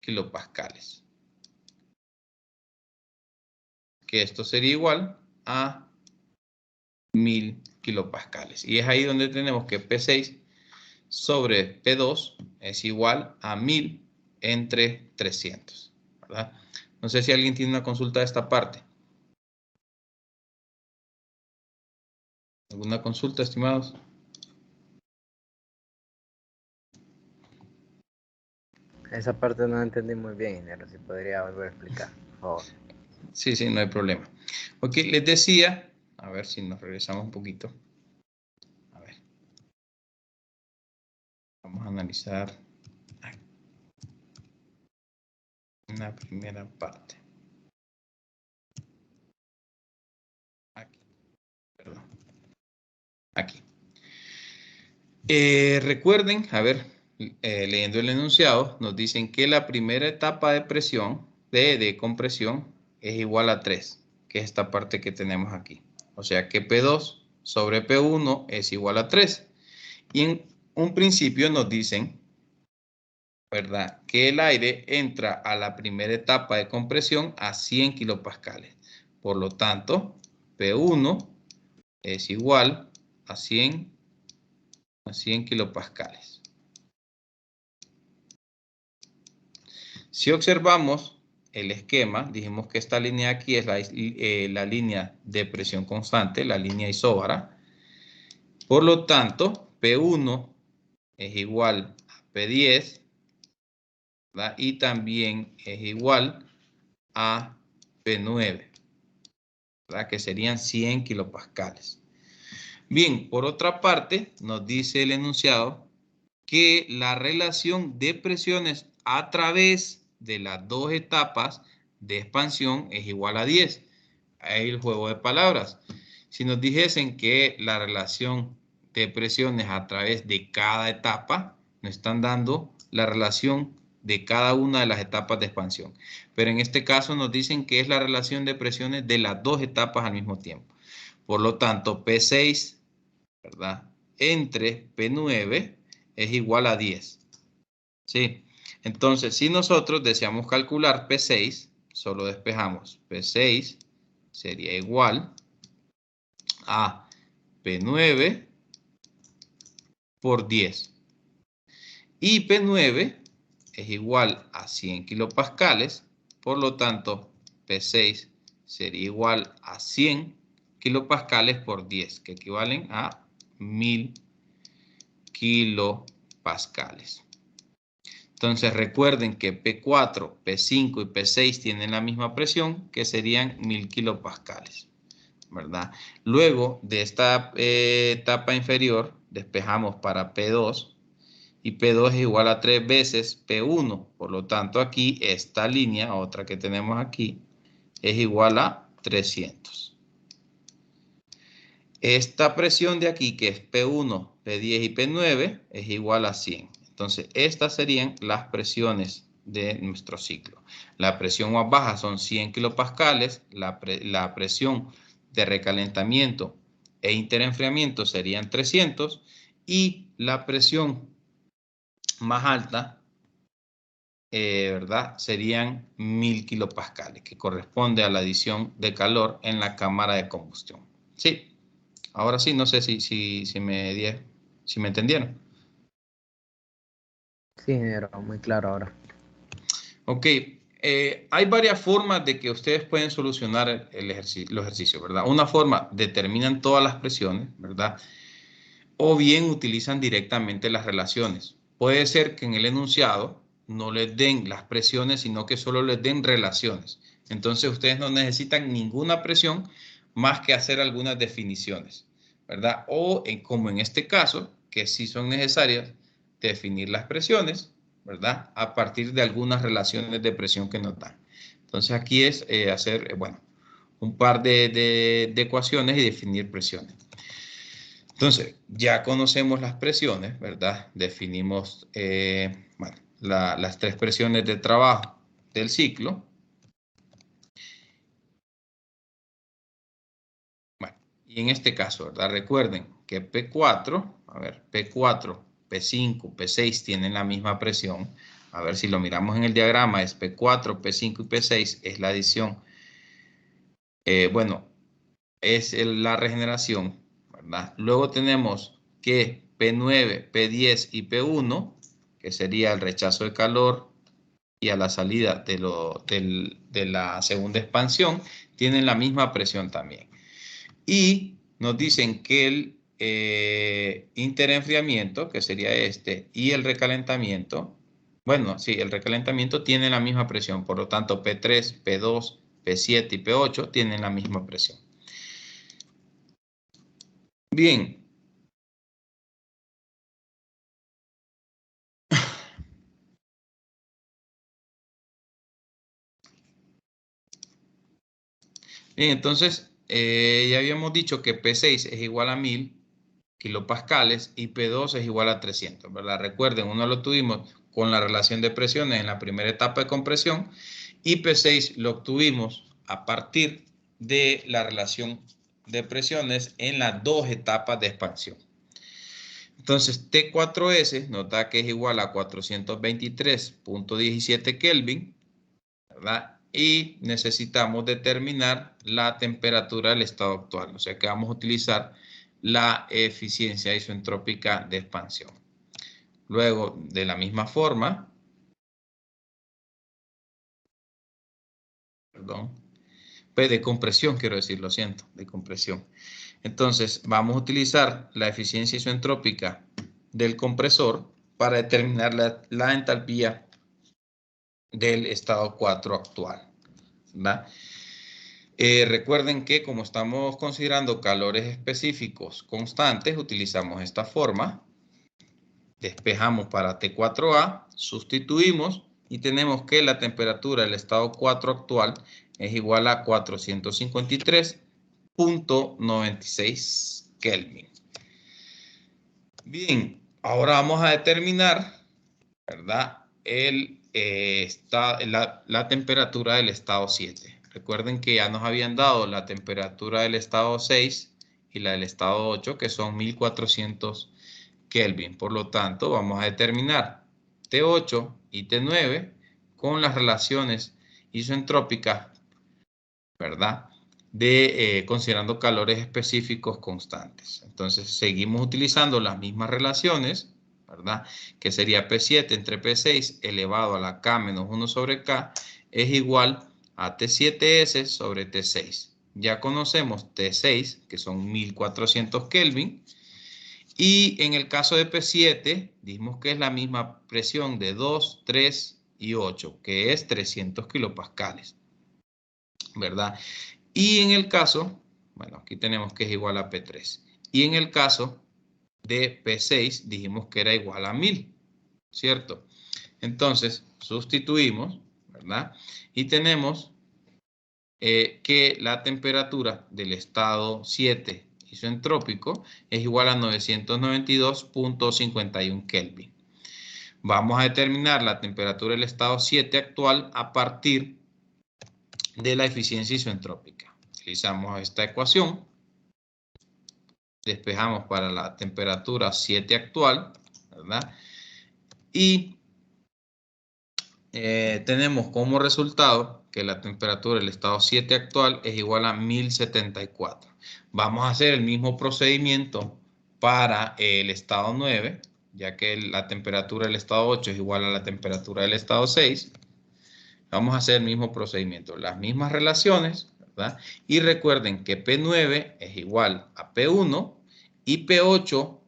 kilopascales. Que esto sería igual a 1000 kilopascales. Y es ahí donde tenemos que P6 sobre P2 es igual a 1000 entre 300, ¿verdad? No sé si alguien tiene una consulta de esta parte. ¿Alguna consulta, estimados? Esa parte no la entendí muy bien, ingeniero. Si podría volver a explicar, por favor. Sí, sí, no hay problema. Ok, les decía, a ver si nos regresamos un poquito. A ver. Vamos a analizar una primera parte. Aquí, perdón. Aquí. Recuerden, a ver, leyendo el enunciado, nos dicen que la primera etapa de presión, de compresión, es igual a 3, que es esta parte que tenemos aquí. O sea que P2 sobre P1 es igual a 3. Y en un principio nos dicen, ¿verdad?, que el aire entra a la primera etapa de compresión a 100 kilopascales. Por lo tanto, P1 es igual a 100 kilopascales. Si observamos el esquema, dijimos que esta línea aquí es la línea de presión constante, la línea isóbara. Por lo tanto, P1 es igual a P10, ¿verdad?, y también es igual a P9, ¿verdad?, que serían 100 kilopascales. Bien, por otra parte, nos dice el enunciado que la relación de presiones a través de las dos etapas de expansión es igual a 10. Ahí el juego de palabras. Si nos dijesen que la relación de presiones a través de cada etapa, nos están dando la relación de cada una de las etapas de expansión. Pero en este caso nos dicen que es la relación de presiones de las dos etapas al mismo tiempo. Por lo tanto, P6, ¿verdad?, entre P9 es igual a 10. ¿Sí? Entonces, si nosotros deseamos calcular P6, solo despejamos. P6 sería igual a P9 por 10. Y P9 es igual a 100 kilopascales. Por lo tanto, P6 sería igual a 100 kilopascales por 10, que equivalen a 1000 kilopascales. Entonces recuerden que P4, P5 y P6 tienen la misma presión, que serían 1000 kilopascales, ¿verdad? Luego de esta etapa inferior, despejamos para P2 y P2 es igual a 3 veces P1. Por lo tanto, aquí esta línea, otra que tenemos aquí, es igual a 300. Esta presión de aquí, que es P1, P10 y P9, es igual a 100. Entonces, estas serían las presiones de nuestro ciclo. La presión más baja son 100 kilopascales, la presión de recalentamiento e interenfriamiento serían 300 y la presión más alta, ¿verdad? Serían 1000 kilopascales, que corresponde a la adición de calor en la cámara de combustión. Sí. Ahora sí, no sé si me entendieron. Sí, ingeniero, muy claro ahora. Ok, hay varias formas de que ustedes pueden solucionar los ejercicios, ¿verdad? Una forma, determinan todas las presiones, ¿verdad? O bien utilizan directamente las relaciones. Puede ser que en el enunciado no les den las presiones, sino que solo les den relaciones. Entonces ustedes no necesitan ninguna presión más que hacer algunas definiciones, ¿verdad? O como en este caso, que sí son necesarias definir las presiones, ¿verdad? A partir de algunas relaciones de presión que nos dan. Entonces aquí es hacer, bueno, un par de ecuaciones y definir presiones. Entonces, ya conocemos las presiones, ¿verdad? Definimos, bueno, las 3 presiones de trabajo del ciclo. Bueno, y en este caso, ¿verdad? Recuerden que P4, a ver, P4, P5, P6 tienen la misma presión. A ver si lo miramos en el diagrama, es P4, P5 y P6, es la adición. Bueno, es la regeneración, ¿verdad? Luego tenemos que P9, P10 y P1, que sería el rechazo de calor y a la salida de la segunda expansión, tienen la misma presión también. Y nos dicen que el interenfriamiento, que sería este, y el recalentamiento, bueno, sí, el recalentamiento tiene la misma presión, por lo tanto P3, P2, P7 y P8 tienen la misma presión. Bien. Bien, entonces ya habíamos dicho que P6 es igual a 1000 kilopascales y P2 es igual a 300, ¿verdad? Recuerden, uno lo tuvimos con la relación de presiones en la primera etapa de compresión y P6 lo obtuvimos a partir de la relación de presiones en las 2 etapas de expansión. Entonces, T4S nos da que es igual a 423.17 Kelvin, ¿verdad? Y necesitamos determinar la temperatura del estado actual. O sea que vamos a utilizar la eficiencia isoentrópica de expansión. Luego, de la misma forma, perdón, pues de compresión quiero decir, lo siento, de compresión. Entonces, vamos a utilizar la eficiencia isoentrópica del compresor para determinar la entalpía del estado 4 actual, ¿verdad? Recuerden que como estamos considerando calores específicos constantes, utilizamos esta forma. Despejamos para T4A, sustituimos y tenemos que la temperatura del estado 4 actual es igual a 453.96 Kelvin. Bien, ahora vamos a determinar, ¿verdad? La temperatura del estado 7. Recuerden que ya nos habían dado la temperatura del estado 6 y la del estado 8, que son 1400 Kelvin. Por lo tanto, vamos a determinar T8 y T9 con las relaciones isoentrópicas, ¿verdad? Considerando calores específicos constantes. Entonces, seguimos utilizando las mismas relaciones, ¿verdad? Que sería P7 entre P6 elevado a la K menos 1 sobre K es igual a T7S sobre T6. Ya conocemos T6, que son 1400 Kelvin. Y en el caso de P7, dijimos que es la misma presión de 2, 3 y 8, que es 300 kilopascales, ¿verdad? Y en el caso, bueno, aquí tenemos que es igual a P3. Y en el caso de P6 dijimos que era igual a 1000, ¿cierto? Entonces, sustituimos, ¿verdad? Y tenemos que la temperatura del estado 7 isoentrópico es igual a 992.51 Kelvin. Vamos a determinar la temperatura del estado 7 actual a partir de la eficiencia isoentrópica. Utilizamos esta ecuación. Despejamos para la temperatura 7 actual, ¿verdad? Y tenemos como resultado que la temperatura del estado 7 actual es igual a 1074. Vamos a hacer el mismo procedimiento para el estado 9, ya que la temperatura del estado 8 es igual a la temperatura del estado 6. Vamos a hacer el mismo procedimiento, las mismas relaciones, ¿verdad? Y recuerden que P9 es igual a P1 y P8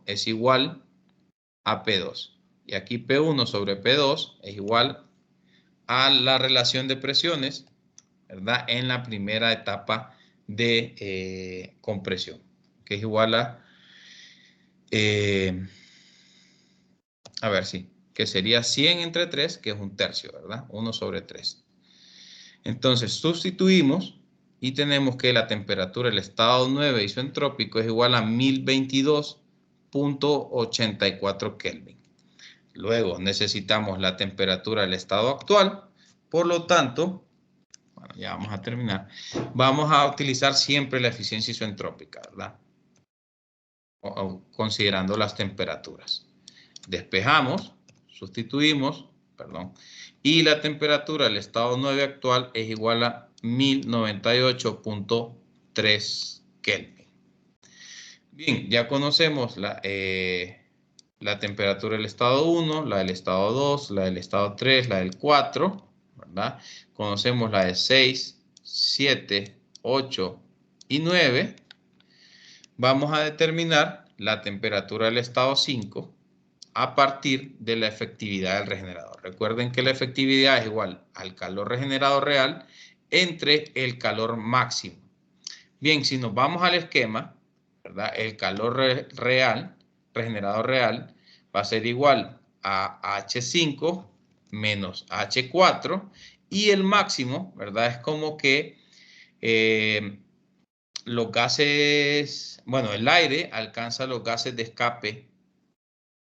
es igual a P2. Y aquí P1 sobre P2 es igual a la relación de presiones, ¿verdad? En la primera etapa de compresión, que es igual a ver, sí, que sería 100 entre 3, que es un tercio, ¿verdad? 1 sobre 3. Entonces, sustituimos y tenemos que la temperatura del estado 9 isoentrópico es igual a 1022.84 Kelvin. Luego necesitamos la temperatura del estado actual. Por lo tanto, bueno, ya vamos a terminar. Vamos a utilizar siempre la eficiencia isoentrópica, ¿verdad? Considerando las temperaturas. Despejamos, sustituimos, perdón, y la temperatura del estado 9 actual es igual a 1098.3 Kelvin. Bien, ya conocemos la temperatura del estado 1, la del estado 2, la del estado 3, la del 4, ¿verdad? Conocemos la de 6, 7, 8 y 9. Vamos a determinar la temperatura del estado 5 a partir de la efectividad del regenerador. Recuerden que la efectividad es igual al calor regenerado real entre el calor máximo. Bien, si nos vamos al esquema, ¿verdad? El calor regenerado real, va a ser igual a H5 menos H4 y el máximo, ¿verdad? Es como que los gases, bueno, el aire alcanza los gases de escape,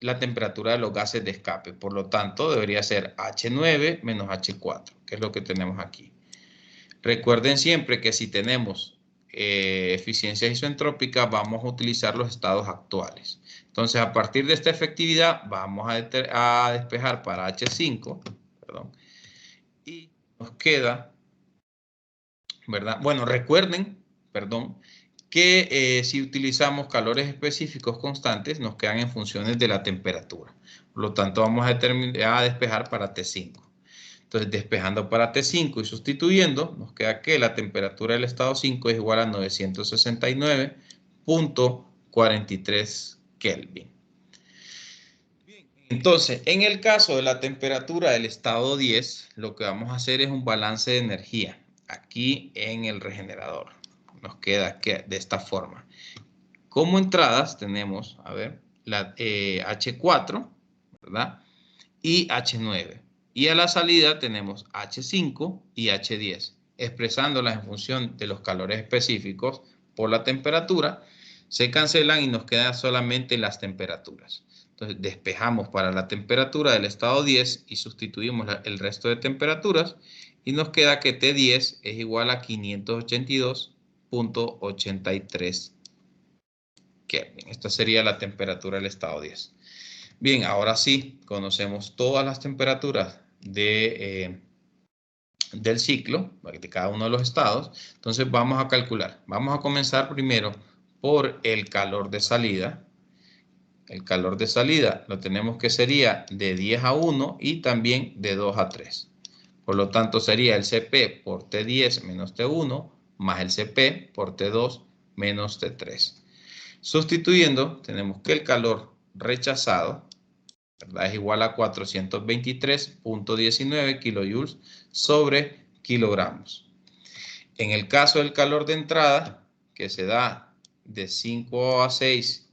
la temperatura de los gases de escape. Por lo tanto, debería ser H9 menos H4, que es lo que tenemos aquí. Recuerden siempre que si tenemos eficiencia isoentrópica, vamos a utilizar los estados actuales. Entonces, a partir de esta efectividad, vamos a despejar para H5, perdón, y nos queda, ¿verdad? Bueno, recuerden, perdón, que si utilizamos calores específicos constantes, nos quedan en funciones de la temperatura. Por lo tanto, vamos a despejar para T5. Entonces, despejando para T5 y sustituyendo, nos queda que la temperatura del estado 5 es igual a 969.43 Kelvin. Bien, entonces, en el caso de la temperatura del estado 10, lo que vamos a hacer es un balance de energía aquí en el regenerador. Nos queda de esta forma. Como entradas tenemos, a ver, la H4, ¿verdad? Y H9. Y a la salida tenemos H5 y H10, expresándolas en función de los calores específicos por la temperatura, se cancelan y nos quedan solamente las temperaturas. Entonces despejamos para la temperatura del estado 10 y sustituimos el resto de temperaturas y nos queda que T10 es igual a 582.83 Kelvin. Esta sería la temperatura del estado 10. Bien, ahora sí, conocemos todas las temperaturas del ciclo, de cada uno de los estados. Entonces vamos a calcular. Vamos a comenzar primero por el calor de salida. El calor de salida lo tenemos que sería de 10 a 1 y también de 2 a 3. Por lo tanto sería el CP por T10 menos T1 más el CP por T2 menos T3. Sustituyendo, tenemos que el calor rechazado, ¿verdad?, es igual a 423.19 kilojoules sobre kilogramos. En el caso del calor de entrada, que se da de 5 a 6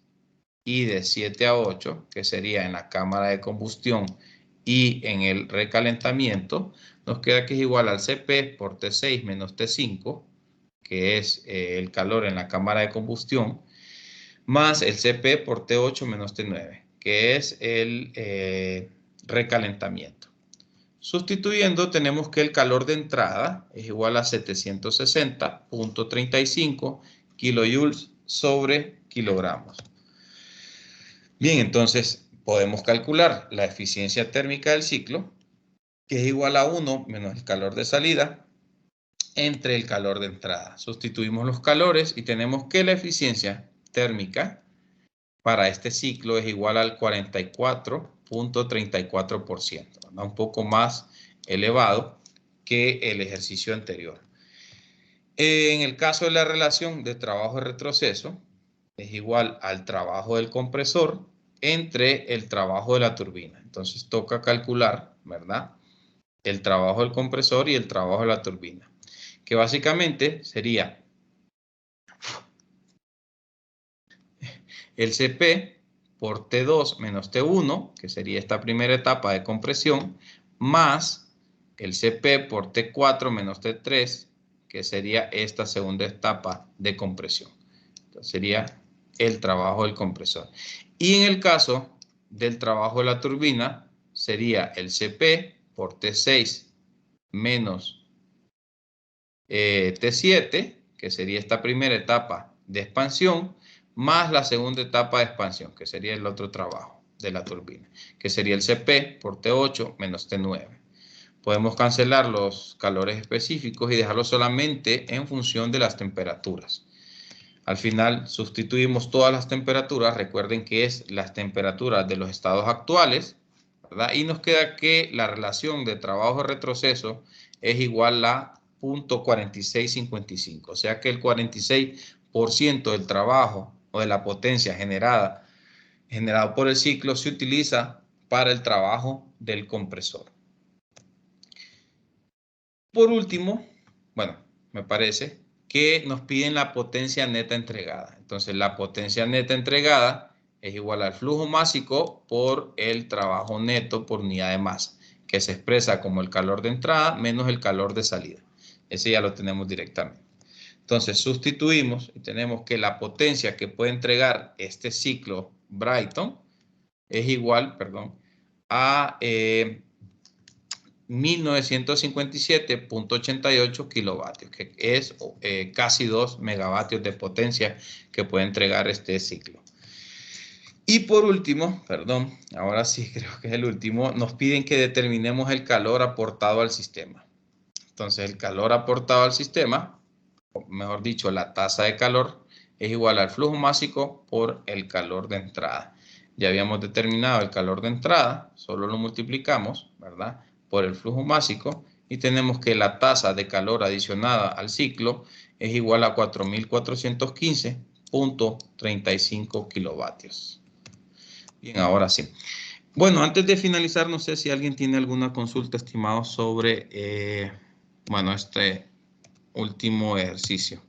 y de 7 a 8, que sería en la cámara de combustión y en el recalentamiento, nos queda que es igual al Cp por T6 menos T5, que es el calor en la cámara de combustión, más el Cp por T8 menos T9, que es el recalentamiento. Sustituyendo, tenemos que el calor de entrada es igual a 760.35 kilojoules sobre kilogramos. Bien, entonces podemos calcular la eficiencia térmica del ciclo, que es igual a 1 menos el calor de salida entre el calor de entrada. Sustituimos los calores y tenemos que la eficiencia térmica para este ciclo es igual al 44.34%, un poco más elevado que el ejercicio anterior. En el caso de la relación de trabajo de retroceso, es igual al trabajo del compresor entre el trabajo de la turbina. Entonces toca calcular, ¿verdad?, el trabajo del compresor y el trabajo de la turbina, que básicamente sería el Cp por T2 menos T1, que sería esta primera etapa de compresión, más el Cp por T4 menos T3, que sería esta segunda etapa de compresión. Entonces sería el trabajo del compresor. Y en el caso del trabajo de la turbina, sería el Cp por T6 menos T7, que sería esta primera etapa de expansión, más la segunda etapa de expansión, que sería el otro trabajo de la turbina, que sería el Cp por T8 menos T9. Podemos cancelar los calores específicos y dejarlo solamente en función de las temperaturas. Al final sustituimos todas las temperaturas, recuerden que es las temperaturas de los estados actuales, ¿verdad? Y nos queda que la relación de trabajo trabajo-retroceso es igual a 0.4655, o sea que el 46% del trabajo o de la potencia generado por el ciclo se utiliza para el trabajo del compresor. Por último, bueno, me parece que nos piden la potencia neta entregada. Entonces, la potencia neta entregada es igual al flujo másico por el trabajo neto por unidad de masa, que se expresa como el calor de entrada menos el calor de salida. Ese ya lo tenemos directamente. Entonces, sustituimos y tenemos que la potencia que puede entregar este ciclo Brayton es igual, a 1957.88 kilovatios, que es casi 2 megavatios de potencia que puede entregar este ciclo. Y por último, ahora sí creo que es el último, nos piden que determinemos el calor aportado al sistema. Entonces, el calor aportado al sistema, o mejor dicho, la tasa de calor, es igual al flujo másico por el calor de entrada. Ya habíamos determinado el calor de entrada, solo lo multiplicamos, ¿verdad?, por el flujo másico y tenemos que la tasa de calor adicionada al ciclo es igual a 4.415.35 kilovatios. Bien, ahora sí. Bueno, antes de finalizar, no sé si alguien tiene alguna consulta, estimado, sobre, este último ejercicio.